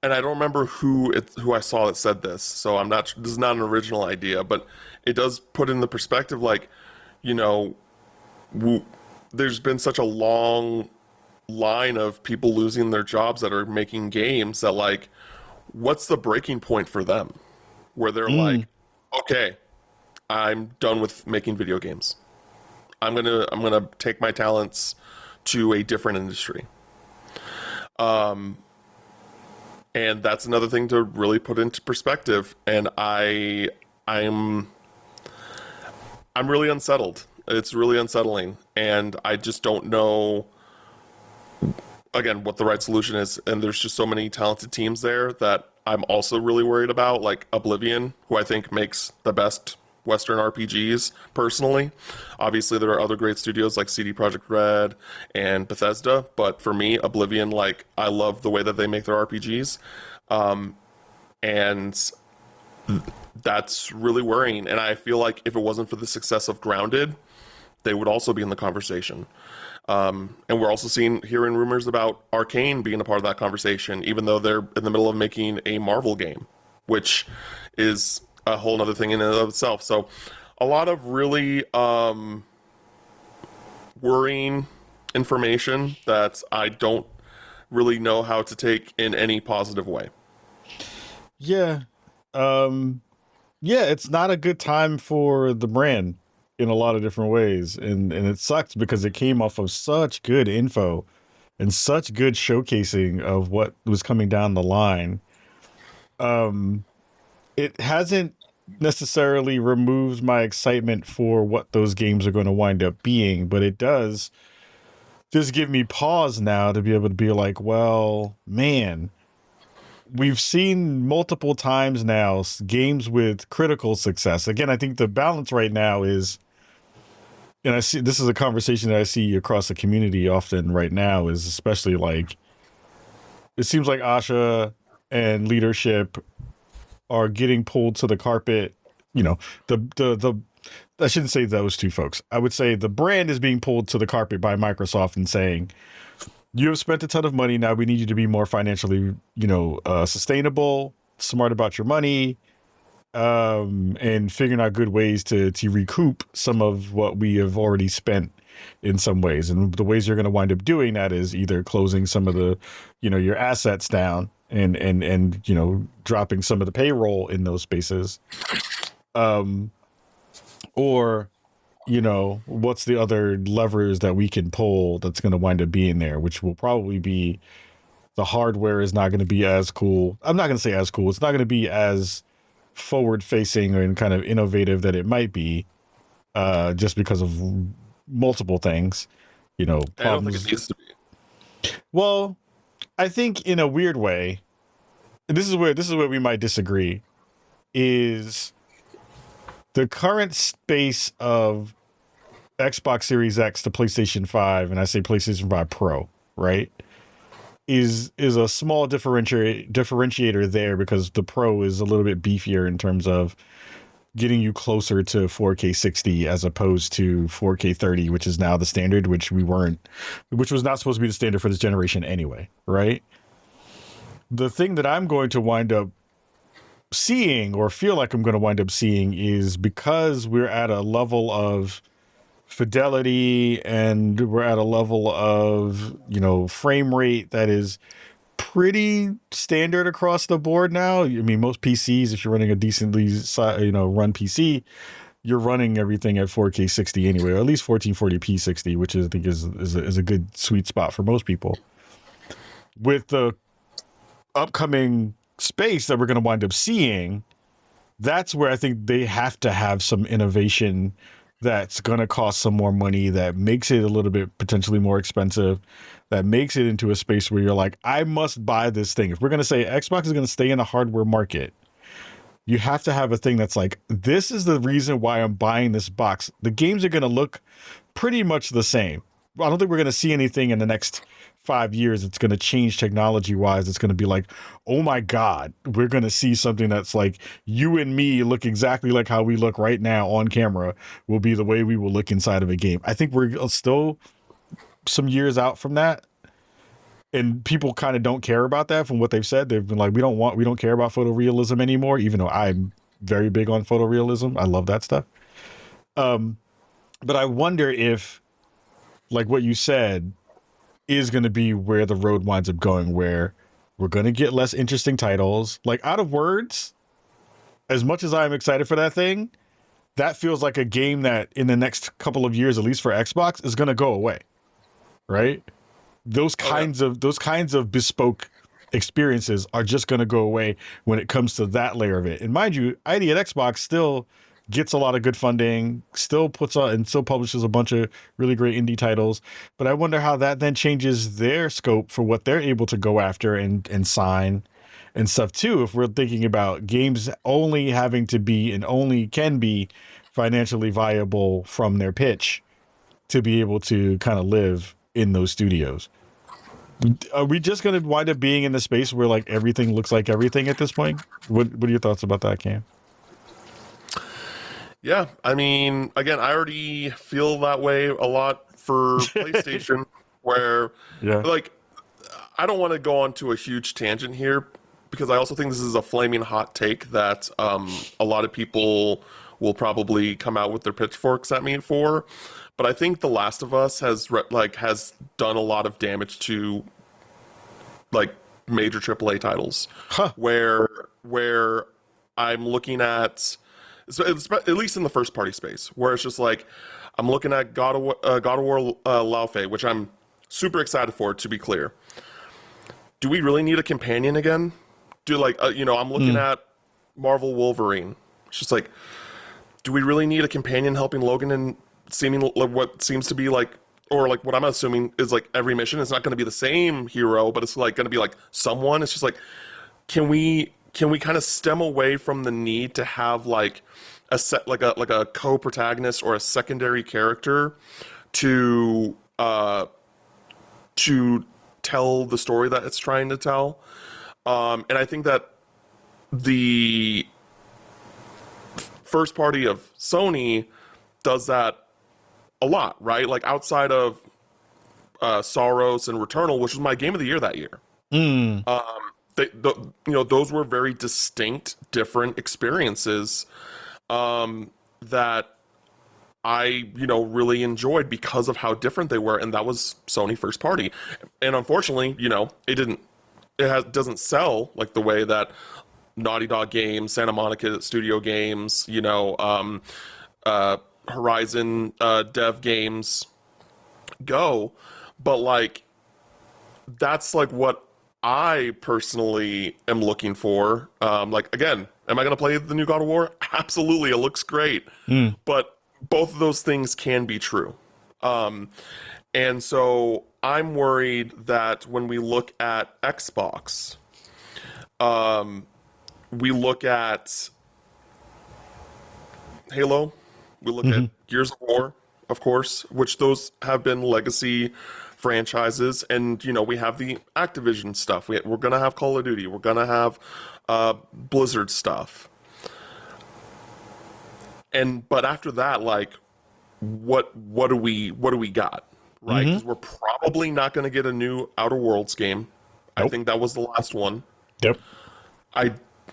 and I don't remember who I saw that said this, so this is not an original idea, but it does put in the perspective, like, there's been such a long line of people losing their jobs that are making games, that like, what's the breaking point for them where they're like, okay, I'm done with making video games. I'm gonna take my talents to a different industry. And that's another thing to really put into perspective. And I'm really unsettled. It's really unsettling. And I just don't know, again, what the right solution is. And there's just so many talented teams there that I'm also really worried about, like Oblivion, who I think makes the best Western RPGs, personally. Obviously, there are other great studios like CD Projekt Red and Bethesda, but for me, Oblivion, like, I love the way that they make their RPGs, and that's really worrying. And I feel like if it wasn't for the success of Grounded, they would also be in the conversation. And we're also hearing rumors about Arcane being a part of that conversation, even though they're in the middle of making a Marvel game, which is a whole other thing in and of itself. So a lot of really worrying information that I don't really know how to take in any positive way. Yeah. yeah, it's not a good time for the brand in a lot of different ways. And it sucks because it came off of such good info and such good showcasing of what was coming down the line. It hasn't necessarily removed my excitement for what those games are going to wind up being, but it does just give me pause now to be able to be like, well, man, we've seen multiple times now games with critical success. Again, I think the balance right now is, and I see this is a conversation that I see across the community often right now, is especially like, it seems like Asha and leadership are getting pulled to the carpet. You know, the I shouldn't say those two folks. I would say the brand is being pulled to the carpet by Microsoft and saying, you have spent a ton of money. Now we need you to be more financially, sustainable, smart about your money, and figuring out good ways to recoup some of what we have already spent in some ways. And the ways you're going to wind up doing that is either closing some of the, your assets down and dropping some of the payroll in those spaces. Or, what's the other levers that we can pull that's going to wind up being there, which will probably be the hardware is not going to be as cool. I'm not going to say as cool. It's not going to be as forward facing and kind of innovative that it might be, just because of multiple things, problems. I don't think it needs to be. Well, I think in a weird way, this is where we might disagree, is the current space of Xbox Series X to PlayStation 5, and I say PlayStation 5 Pro, right, is a small differentiator there, because the Pro is a little bit beefier in terms of getting you closer to 4K 60 as opposed to 4K 30, which is now the standard, which was not supposed to be the standard for this generation anyway, right? The thing that I'm going to wind up seeing, or feel like I'm going to wind up seeing, is because we're at a level of fidelity and we're at a level of, frame rate that is pretty standard across the board now. I mean, most PCs, if you're running a decently, run PC, you're running everything at 4K 60 anyway, or at least 1440p 60, which I think is a good sweet spot for most people. With the upcoming space that we're going to wind up seeing, that's where I think they have to have some innovation that's going to cost some more money, that makes it a little bit potentially more expensive, that makes it into a space where you're like, I must buy this thing. If we're going to say Xbox is going to stay in the hardware market, you have to have a thing that's like, this is the reason why I'm buying this box. The games are going to look pretty much the same. I don't think we're going to see anything in the next 5 years it's going to change technology wise. It's going to be like, oh my God, we're going to see something that's like, you and me look exactly like how we look right now on camera will be the way we will look inside of a game. I think we're still some years out from that. And people kind of don't care about that from what they've said. They've been like, we don't care about photorealism anymore, even though I'm very big on photorealism. I love that stuff. But I wonder if, like what you said, is going to be where the road winds up going, where we're going to get less interesting titles. Like, Out of Words, as much as I'm excited for that thing, that feels like a game that in the next couple of years, at least for Xbox, is going to go away, right? Those kinds of bespoke experiences are just going to go away when it comes to that layer of it. And mind you, ID at Xbox still gets a lot of good funding, still puts on and still publishes a bunch of really great indie titles. But I wonder how that then changes their scope for what they're able to go after and sign and stuff too. If we're thinking about games only having to be and only can be financially viable from their pitch to be able to kind of live in those studios. Are we just going to wind up being in the space where like everything looks like everything at this point? What are your thoughts about that, Cam? Yeah, I mean, again, I already feel that way a lot for PlayStation, where, like, I don't want to go on to a huge tangent here, because I also think this is a flaming hot take that a lot of people will probably come out with their pitchforks at me for. But I think The Last of Us has done a lot of damage to, like, major AAA titles, where I'm looking at So it's, at least in the first party space, where it's just like I'm looking at God of War Laufey, which I'm super excited for. To be clear, do we really need a companion again? I'm looking at Marvel Wolverine. It's just like, do we really need a companion helping Logan in what seems to be like, or like what I'm assuming is like every mission is not going to be the same hero, but it's like going to be like someone. It's just like, can we kind of stem away from the need to have like a co-protagonist or a secondary character to tell the story that it's trying to tell? And I think that the first party of Sony does that a lot, right? Like outside of Soros and Returnal, which was my game of the year that year. Those were very distinct, different experiences that I, really enjoyed because of how different they were, and that was Sony first party. And unfortunately, it doesn't sell like the way that Naughty Dog games, Santa Monica Studio games, Horizon dev games go, but like that's like what I personally am looking for. Like again, am I going to play the new God of War? Absolutely, it looks great. But both of those things can be true. And so I'm worried that when we look at Xbox, we look at Halo, we look at Gears of War, of course, which those have been legacy franchises, and we have the Activision stuff. We're gonna have Call of Duty. We're gonna have Blizzard stuff. But after that, like, what do we got, right? Because we're probably not gonna get a new Outer Worlds game. Nope. I think that was the last one. Yep.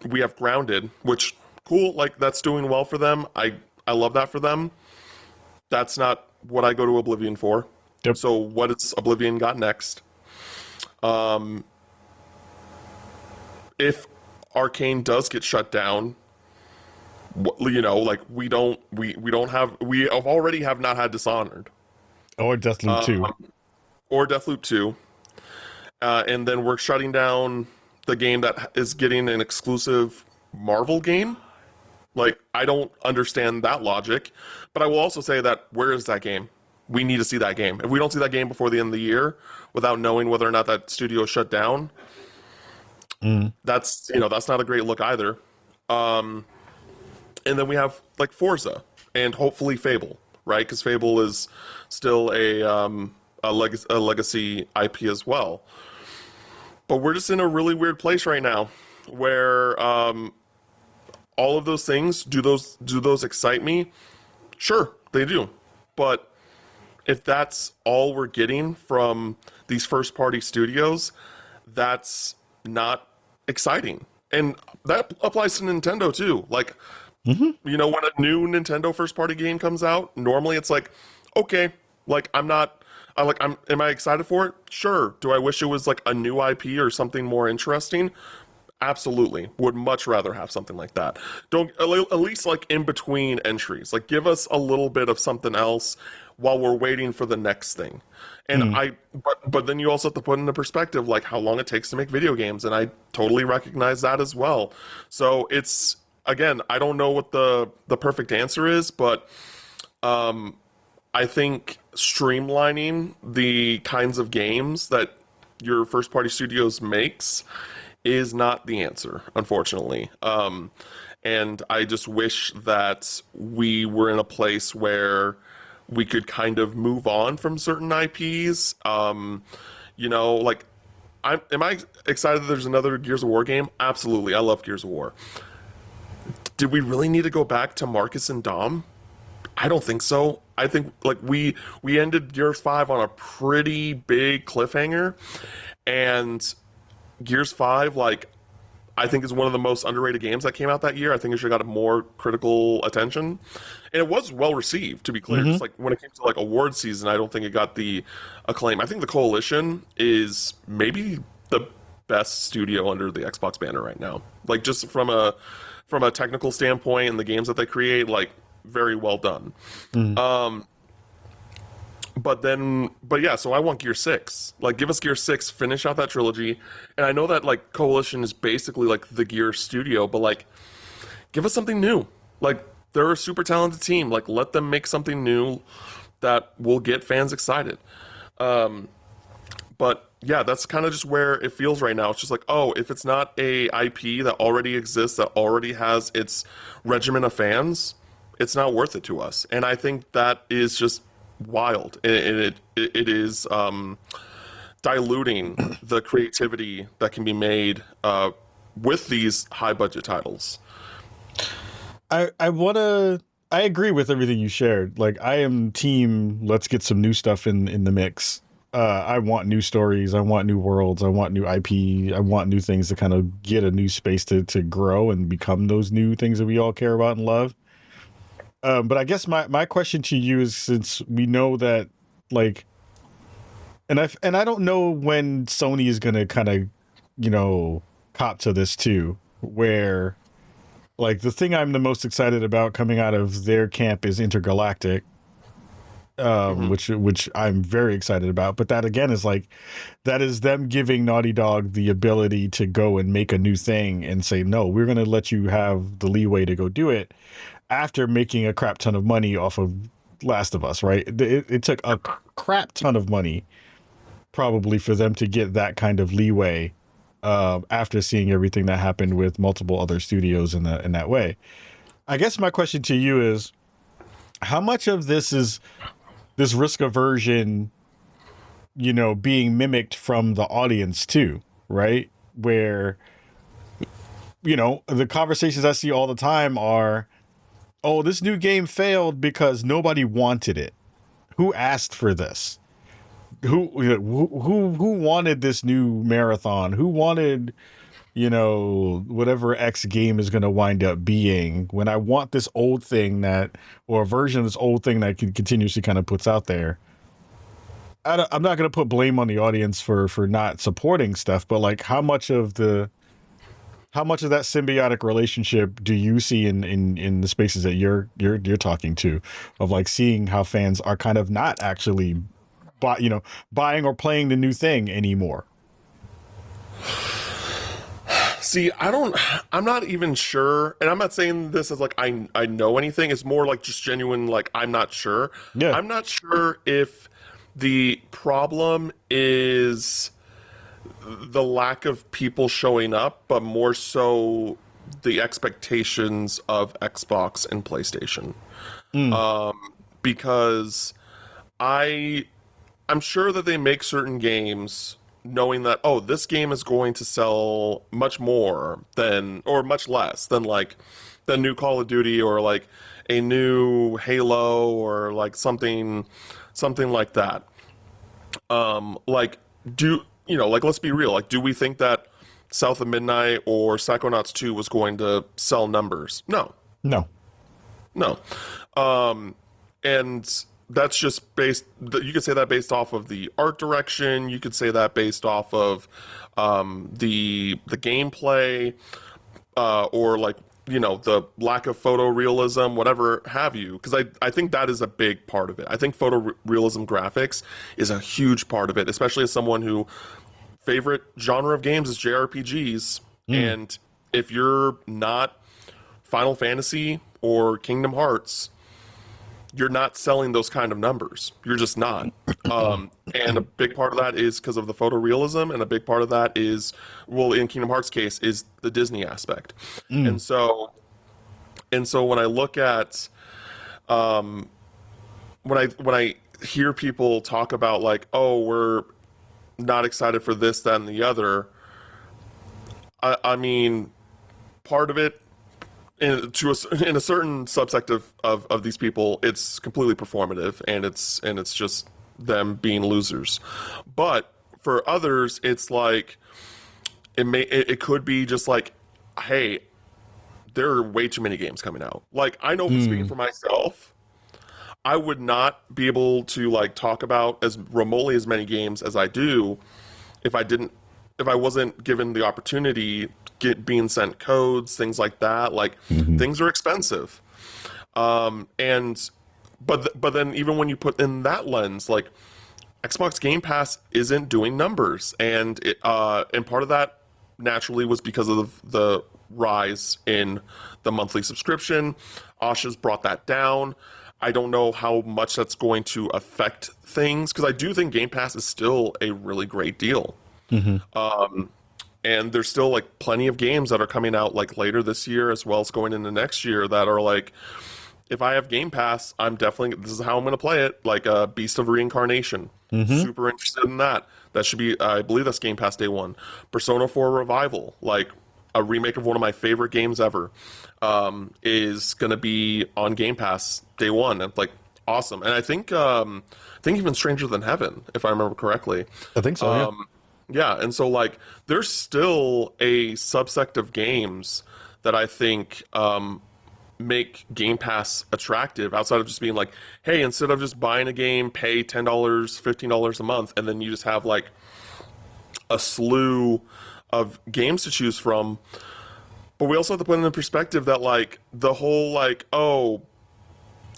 We have Grounded, which cool, like that's doing well for them. I love that for them. That's not what I go to Oblivion for. Yep. So what has Oblivion got next? If Arcane does get shut down, like we already have not had Dishonored. Or Deathloop 2. Or Deathloop 2. And then we're shutting down the game that is getting an exclusive Marvel game. Like, I don't understand that logic. But I will also say that, where is that game? We need to see that game. If we don't see that game before the end of the year, without knowing whether or not that studio is shut down, that's not a great look either. And then we have, like, Forza and hopefully Fable, right? Because Fable is still a legacy IP as well. But we're just in a really weird place right now, where all of those things, do those excite me? Sure, they do. But if that's all we're getting from these first-party studios, that's not exciting. And that applies to Nintendo too. Like, when a new Nintendo first-party game comes out, normally it's like, okay, like am I excited for it? Sure. Do I wish it was like a new IP or something more interesting? Absolutely. Would much rather have something like that. At least like in between entries, like give us a little bit of something else while we're waiting for the next thing. And but then you also have to put into perspective like how long it takes to make video games, and I totally recognize that as well. So it's, again, I don't know what the perfect answer is, but I think streamlining the kinds of games that your first party studios makes is not the answer, unfortunately. And I just wish that we were in a place where we could kind of move on from certain IPs. Like, am I excited that there's another Gears of War game? Absolutely. I love Gears of War. Did we really need to go back to Marcus and Dom? I don't think so. I think like we ended Gears 5 on a pretty big cliffhanger, and Gears 5, like, I think is one of the most underrated games that came out that year. I think it should have got more critical attention, and it was well received, to be clear. Just like when it came to like award season, I don't think it got the acclaim. I think The Coalition is maybe the best studio under the Xbox banner right now. Like, just from a technical standpoint and the games that they create, like, very well done. But yeah, so I want Gear 6. Like, give us Gear 6, finish out that trilogy. And I know that, like, Coalition is basically, like, the Gear studio, but, like, give us something new. Like, they're a super talented team. Like, let them make something new that will get fans excited. But, yeah, that's kind of just where it feels right now. It's just like, oh, if it's not a IP that already exists, that already has its regimen of fans, it's not worth it to us. And I think that is just wild, and it is diluting the creativity that can be made with these high budget titles. I agree with everything you shared. Like, I am team, let's get some new stuff in the mix. I want new stories, I want new worlds, I want new IP, I want new things to kind of get a new space to grow and become those new things that we all care about and love. But I guess my question to you is, since we know that, like, and I don't know when Sony is going to kind of, you know, cop to this too, where, like, the thing I'm the most excited about coming out of their camp is Intergalactic, which I'm very excited about. But that, again, is like, that is them giving Naughty Dog the ability to go and make a new thing and say, no, we're going to let you have the leeway to go do it, after making a crap ton of money off of Last of Us, right? It took a crap ton of money probably for them to get that kind of leeway after seeing everything that happened with multiple other studios in that way. I guess my question to you is, how much of this is this risk aversion, you know, being mimicked from the audience too, right? Where, you know, the conversations I see all the time are, oh, this new game failed because nobody wanted it. Who asked for this? Who wanted this new marathon? Who wanted, you know, whatever X game is going to wind up being, when I want this old thing that, or a version of this old thing that continuously kind of puts out there. I'm not going to put blame on the audience for not supporting stuff, but, like, how much of that symbiotic relationship do you see in the spaces that you're talking to, of, like, seeing how fans are kind of not actually buying or playing the new thing anymore? See, I'm not even sure, and I'm not saying this as, like, I know anything. It's more like just genuine, like, I'm not sure. Yeah. I'm not sure if the problem is the lack of people showing up, but more so the expectations of Xbox and PlayStation. Because I'm sure that they make certain games knowing that, oh, this game is going to sell much more than, or much less than, like, the new Call of Duty, or, like, a new Halo, or, like, something like that. Like, let's be real. Like, do we think that South of Midnight or Psychonauts 2 was going to sell numbers? No. And that's just you could say that based off of the art direction. You could say that based off of the gameplay, or, like, you know, the lack of photorealism, whatever have you. Because I think that is a big part of it. I think photorealism graphics is a huge part of it, especially as someone who favorite genre of games is JRPGs. And if you're not Final Fantasy or Kingdom Hearts, you're not selling those kind of numbers. You're just not. And a big part of that is because of the photorealism, and a big part of that is, well, in Kingdom Hearts' case, is the Disney aspect. And so when I look at, when I hear people talk about, like, oh, we're not excited for this, that, and the other, I mean, part of it, in a certain subsect of these people, it's completely performative, and it's just them being losers. But for others, it's like, it could be just like, hey, there are way too many games coming out. Like, I know, speaking for myself, I would not be able to, like, talk about as remotely as many games as I do if I didn't if I wasn't given the opportunity, being sent codes, things like that, like things are expensive. And but then even when you put in that lens, like Xbox Game Pass isn't doing numbers, and and part of that naturally was because of the rise in the monthly subscription. Asha's brought that down. I don't know how much that's going to affect things, because I do think Game Pass is still a really great deal. And there's still like plenty of games that are coming out like later this year as well as going into next year that are like, if I have Game Pass, this is how I'm going to play it. Like Beast of Reincarnation. Super interested in that. That should be, I believe that's Game Pass day one. Persona 4 Revival, like a remake of one of my favorite games ever, is going to be on Game Pass day one. And like, awesome. And I think even Stranger Than Heaven, if I remember correctly. I think so, yeah. Yeah, and so like there's still a subsect of games that I think make Game Pass attractive outside of just being like, hey, instead of just buying a game, pay $10, $15 a month, and then you just have like a slew of games to choose from. But we also have to put in perspective that like the whole like, oh,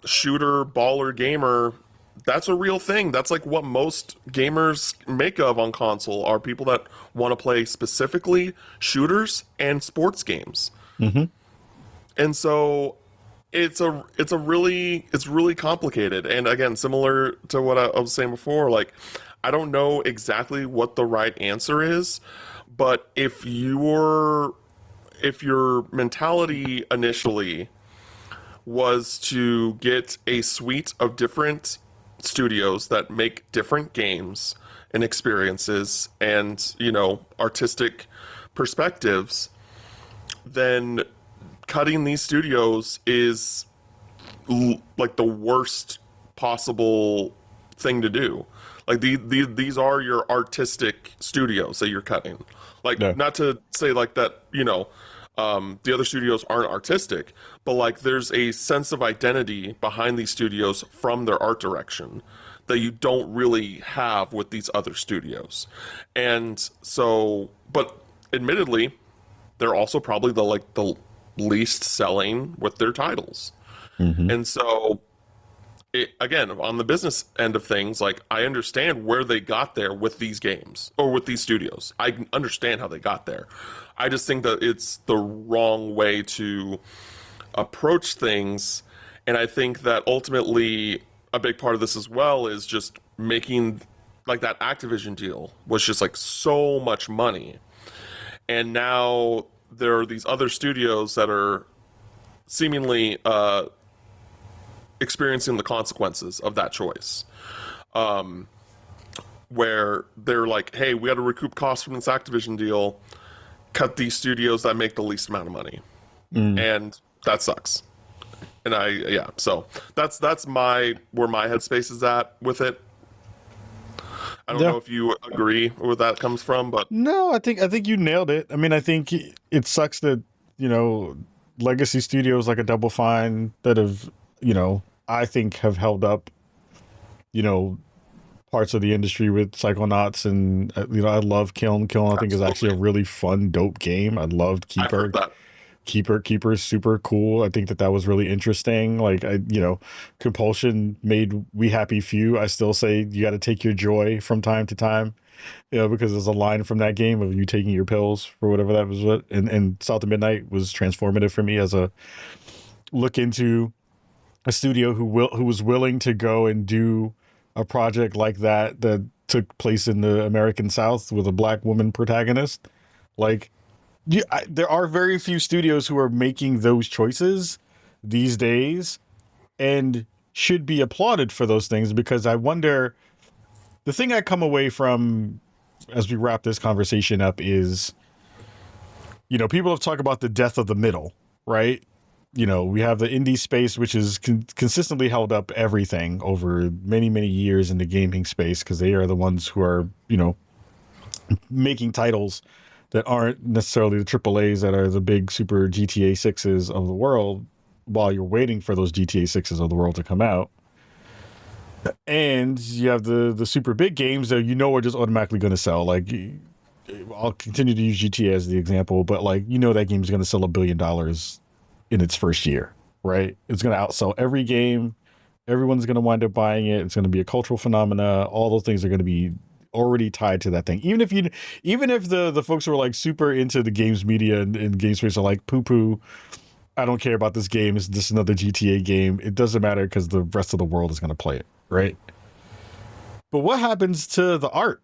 shooter, baller, gamer, that's a real thing. That's like what most gamers make of on console, are people that want to play specifically shooters and sports games. And so it's really complicated. And again, similar to what I was saying before, like I don't know exactly what the right answer is, but if your mentality initially was to get a suite of different studios that make different games and experiences and, you know, artistic perspectives, then cutting these studios is like the worst possible thing to do. Like these are your artistic studios that you're cutting. Like, not to say like that, you know, the other studios aren't artistic, but like there's a sense of identity behind these studios from their art direction that you don't really have with these other studios. And so, but admittedly, they're also probably the least selling with their titles. And so again, on the business end of things, like I understand where they got there with these games or with these studios. I understand how they got there. I just think that it's the wrong way to approach things. And I think that ultimately a big part of this as well is just making like that Activision deal was just like so much money. And now there are these other studios that are seemingly experiencing the consequences of that choice, where they're like, hey, we got to recoup costs from this Activision deal, cut these studios that make the least amount of money. And that sucks. And so that's where my headspace is at with it. I don't know if you agree where that comes from, but no, I think you nailed it. I mean, I think it sucks that, you know, legacy studios like a Double Fine that have, you know, I think have held up, you know, parts of the industry with Psychonauts, and you know, I love Kiln. I think is actually a really fun, dope game. I loved Keeper. Keeper is super cool. I think that was really interesting. Like, you know, Compulsion made We Happy Few. I still say you got to take your joy from time to time, you know, because there's a line from that game of you taking your pills for whatever that was. And South of Midnight was transformative for me as a look into a studio who was willing to go and do a project like that took place in the American South with a black woman protagonist. Like, there are very few studios who are making those choices these days and should be applauded for those things, because I wonder, the thing I come away from as we wrap this conversation up is, you know, people have talked about the death of the middle, right? You know, we have the indie space, which is consistently held up everything over many, many years in the gaming space, because they are the ones who are, you know, making titles that aren't necessarily the AAAs that are the big super GTA 6s of the world, while you're waiting for those GTA 6s of the world to come out. And you have the super big games that you know are just automatically going to sell. Like I'll continue to use GTA as the example, but like, you know, that game is going to sell $1 billion in its first year, right? It's going to outsell every game. Everyone's going to wind up buying it. It's going to be a cultural phenomena. All those things are going to be already tied to that thing. Even if the folks who are like super into the games media and game space are like poo, I don't care about this game. It's just another GTA game. It doesn't matter because the rest of the world is going to play it, right? But what happens to the art?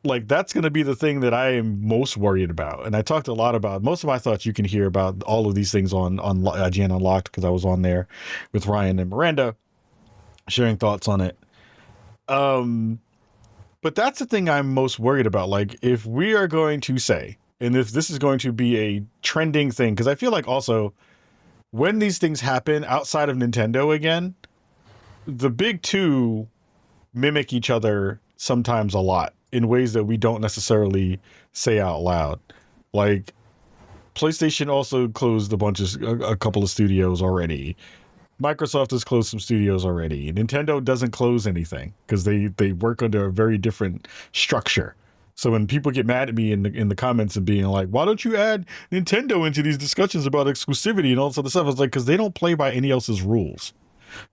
Like, that's going to be the thing that I am most worried about. And I talked a lot about most of my thoughts. You can hear about all of these things on IGN Unlocked, because I was on there with Ryan and Miranda sharing thoughts on it. But that's the thing I'm most worried about. Like, if we are going to say, and if this is going to be a trending thing, because I feel like also when these things happen outside of Nintendo again, the big two mimic each other sometimes a lot in ways that we don't necessarily say out loud. Like, PlayStation also closed a couple of studios already. Microsoft has closed some studios already. Nintendo doesn't close anything because they work under a very different structure. So when people get mad at me in the comments and being like, why don't you add Nintendo into these discussions about exclusivity and all this other stuff? It's like, because they don't play by any else's rules.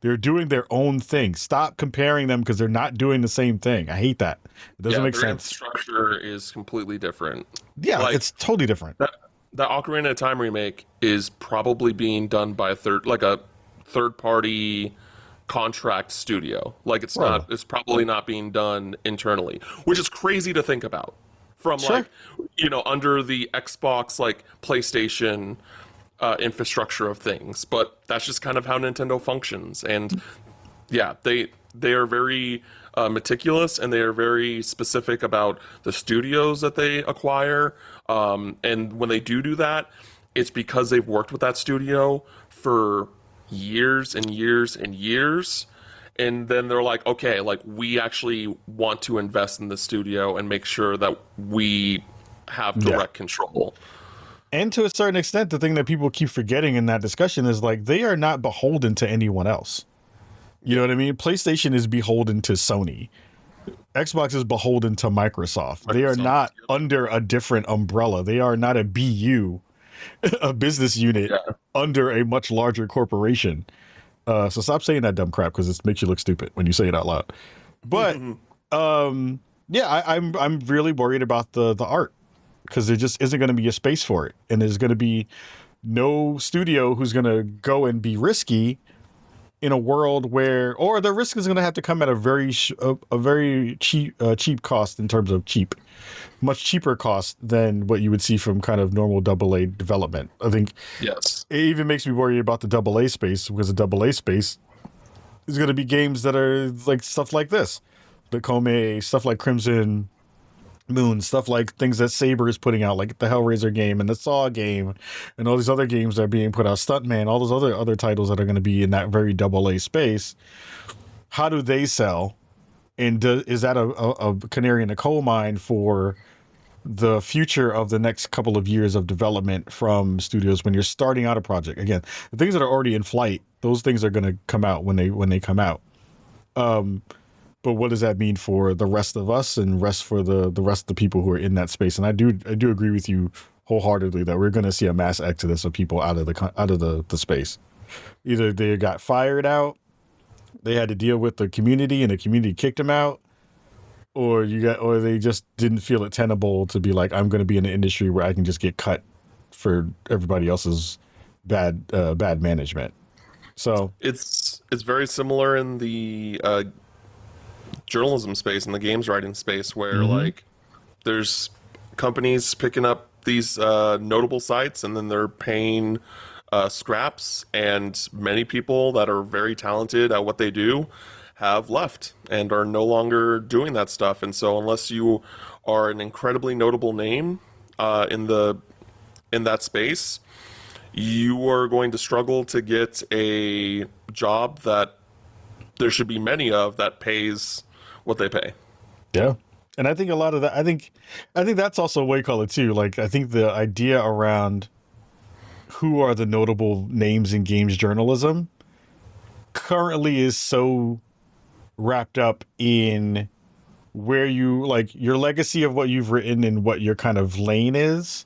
They're doing their own thing. Stop comparing them because they're not doing the same thing. I hate that. It doesn't make sense. Structure is completely different. Yeah, like, it's totally different. That Ocarina of Time remake is probably being done by a third party contract studio. Like, it's probably not being done internally, which is crazy to think about. From like, you know, under the Xbox, like PlayStation infrastructure of things, but that's just kind of how Nintendo functions. And yeah, they are very meticulous, and they are very specific about the studios that they acquire. And when they do that, it's because they've worked with that studio for years and years and years. And then they're like, okay, like, we actually want to invest in the studio and make sure that we have direct control. And to a certain extent, the thing that people keep forgetting in that discussion is, like, they are not beholden to anyone else. You know what I mean? PlayStation is beholden to Sony. Xbox is beholden to Microsoft. They are not under a different umbrella. They are not a BU, a business unit under a much larger corporation. So stop saying that dumb crap, because it makes you look stupid when you say it out loud. But I'm really worried about the art, because there just isn't going to be a space for it, and there's going to be no studio who's going to go and be risky in a world where, or the risk is going to have to come at a very cheap cost, in terms of much cheaper cost than what you would see from kind of normal AA development. I think it even makes me worry about the AA space, because the AA space is going to be games that are like stuff like this, Nokomi, stuff like Crimson Moon, stuff like things that Saber is putting out, like the Hellraiser game and the Saw game and all these other games that are being put out, Stuntman, all those other titles that are going to be in that very AA space. How do they sell? And is that a canary in a coal mine for the future of the next couple of years of development from studios when you're starting out a project? Again, the things that are already in flight, those things are going to come out when they come out. But what does that mean for the rest of us and for the rest of the people who are in that space? And I do agree with you wholeheartedly that we're going to see a mass exodus of people out of the space. Either they got fired out, they had to deal with the community and the community kicked them out, or they just didn't feel it tenable to be like, I'm going to be in an industry where I can just get cut for everybody else's bad management. So it's very similar in the journalism space and the games writing space, where like there's companies picking up these notable sites, and then they're paying scraps, and many people that are very talented at what they do have left and are no longer doing that stuff. And so unless you are an incredibly notable name in that space, you are going to struggle to get a job that there should be many of that pays what they pay. Yeah. And I think a lot of that, I think that's also what you call it too. Like, I think the idea around who are the notable names in games journalism currently is so wrapped up in where you like your legacy of what you've written and what your kind of lane is.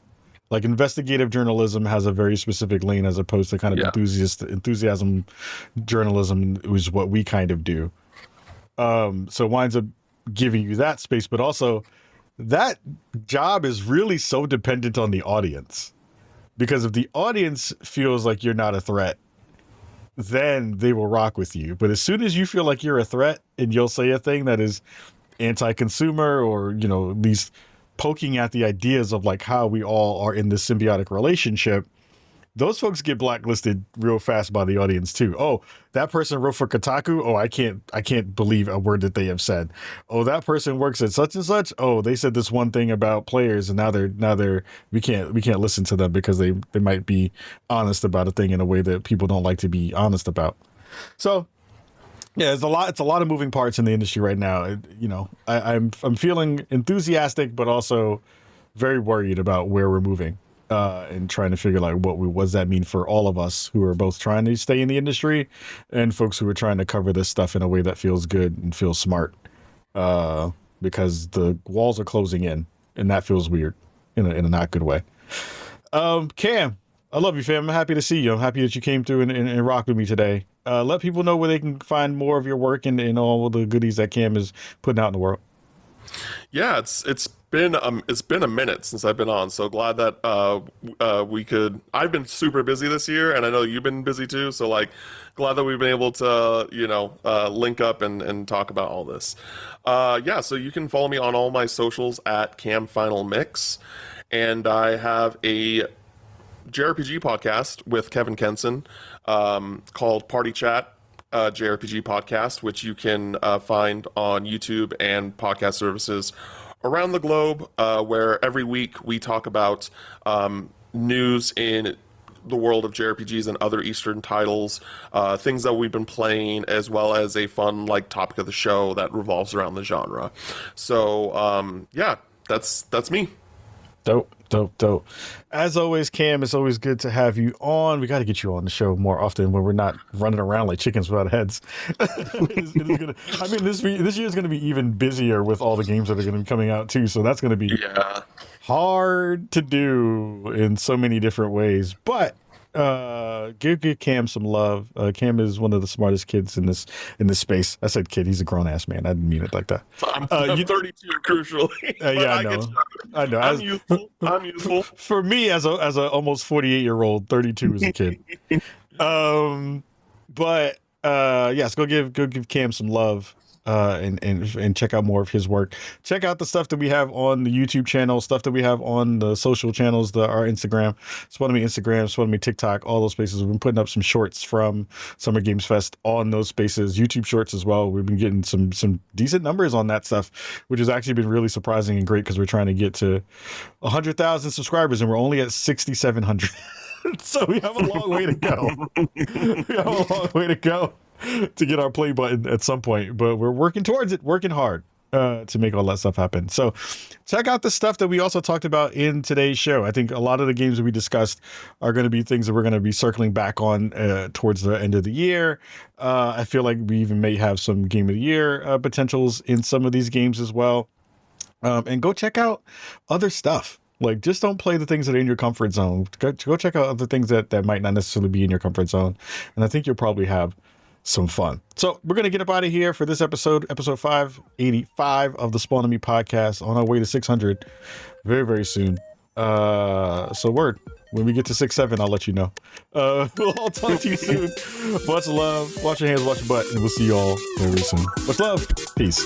Like investigative journalism has a very specific lane as opposed to kind of enthusiasm journalism is what we kind of do. So it winds up giving you that space, but also that job is really so dependent on the audience, because if the audience feels like you're not a threat, then they will rock with you. But as soon as you feel like you're a threat and you'll say a thing that is anti-consumer or, you know, at least poking at the ideas of like how we all are in this symbiotic relationship, those folks get blacklisted real fast by the audience too. Oh, that person wrote for Kotaku. Oh, I can't believe a word that they have said. Oh, that person works at such and such. Oh, they said this one thing about players, and now we can't listen to them because they might be honest about a thing in a way that people don't like to be honest about. So yeah, it's a lot of moving parts in the industry right now. You know, I'm feeling enthusiastic, but also very worried about where we're moving. And trying to figure like what does that mean for all of us who are both trying to stay in the industry and folks who are trying to cover this stuff in a way that feels good and feels smart, because the walls are closing in and that feels weird in a not good way. Cam, I love you, fam. I'm happy to see you. I'm happy that you came through and rocked with me today. Let people know where they can find more of your work and all the goodies that Cam is putting out in the world. Yeah, it's been a minute since I've been on, so glad that I've been super busy this year, and I know you've been busy too, so like glad that we've been able to link up and talk about all this. Yeah, so you can follow me on all my socials at CamFinalMix, and I have a JRPG podcast with Kevin Kenson called Party Chat JRPG podcast, which you can find on YouTube and podcast services around the globe, where every week we talk about news in the world of JRPGs and other Eastern titles, things that we've been playing, as well as a fun like topic of the show that revolves around the genre. So yeah, that's me. Dope. As always, Cam, it's always good to have you on. We got to get you on the show more often when we're not running around like chickens without heads. This year is going to be even busier with all the games that are going to be coming out too. So that's going to be hard to do in so many different ways. But give Cam some love. Cam is one of the smartest kids in this space. I said kid, he's a grown ass man. I didn't mean it like that. I'm 32, crucially. Yeah, I know. I'm youthful. For me, as a almost 48-year-old, 32 is a kid. But yes, go give Cam some love. And check out more of his work. Check out the stuff that we have on the YouTube channel, stuff that we have on the social channels, our Instagram, Instagram, TikTok, all those spaces. We've been putting up some shorts from Summer Games Fest on those spaces, YouTube shorts as well. We've been getting some decent numbers on that stuff, which has actually been really surprising and great because we're trying to get to 100,000 subscribers and we're only at 6,700. So we have a long way to go. To get our play button at some point, but we're working towards it, working hard to make all that stuff happen. So check out the stuff that we also talked about in today's show. I think a lot of the games that we discussed are going to be things that we're going to be circling back on towards the end of the year. I feel like we even may have some game of the year potentials in some of these games as well. And go check out other stuff. Like, just don't play the things that are in your comfort zone. Go check out other things that might not necessarily be in your comfort zone. And I think you'll probably have some fun. So we're going to get up out of here for this episode 585 of the Spawn on Me podcast, on our way to 600 very, very soon. So word, when we get to 6-7, I'll let you know. We'll all talk to you soon. Much love, watch your hands, watch your butt, and we'll see you all very soon. Much love. Peace.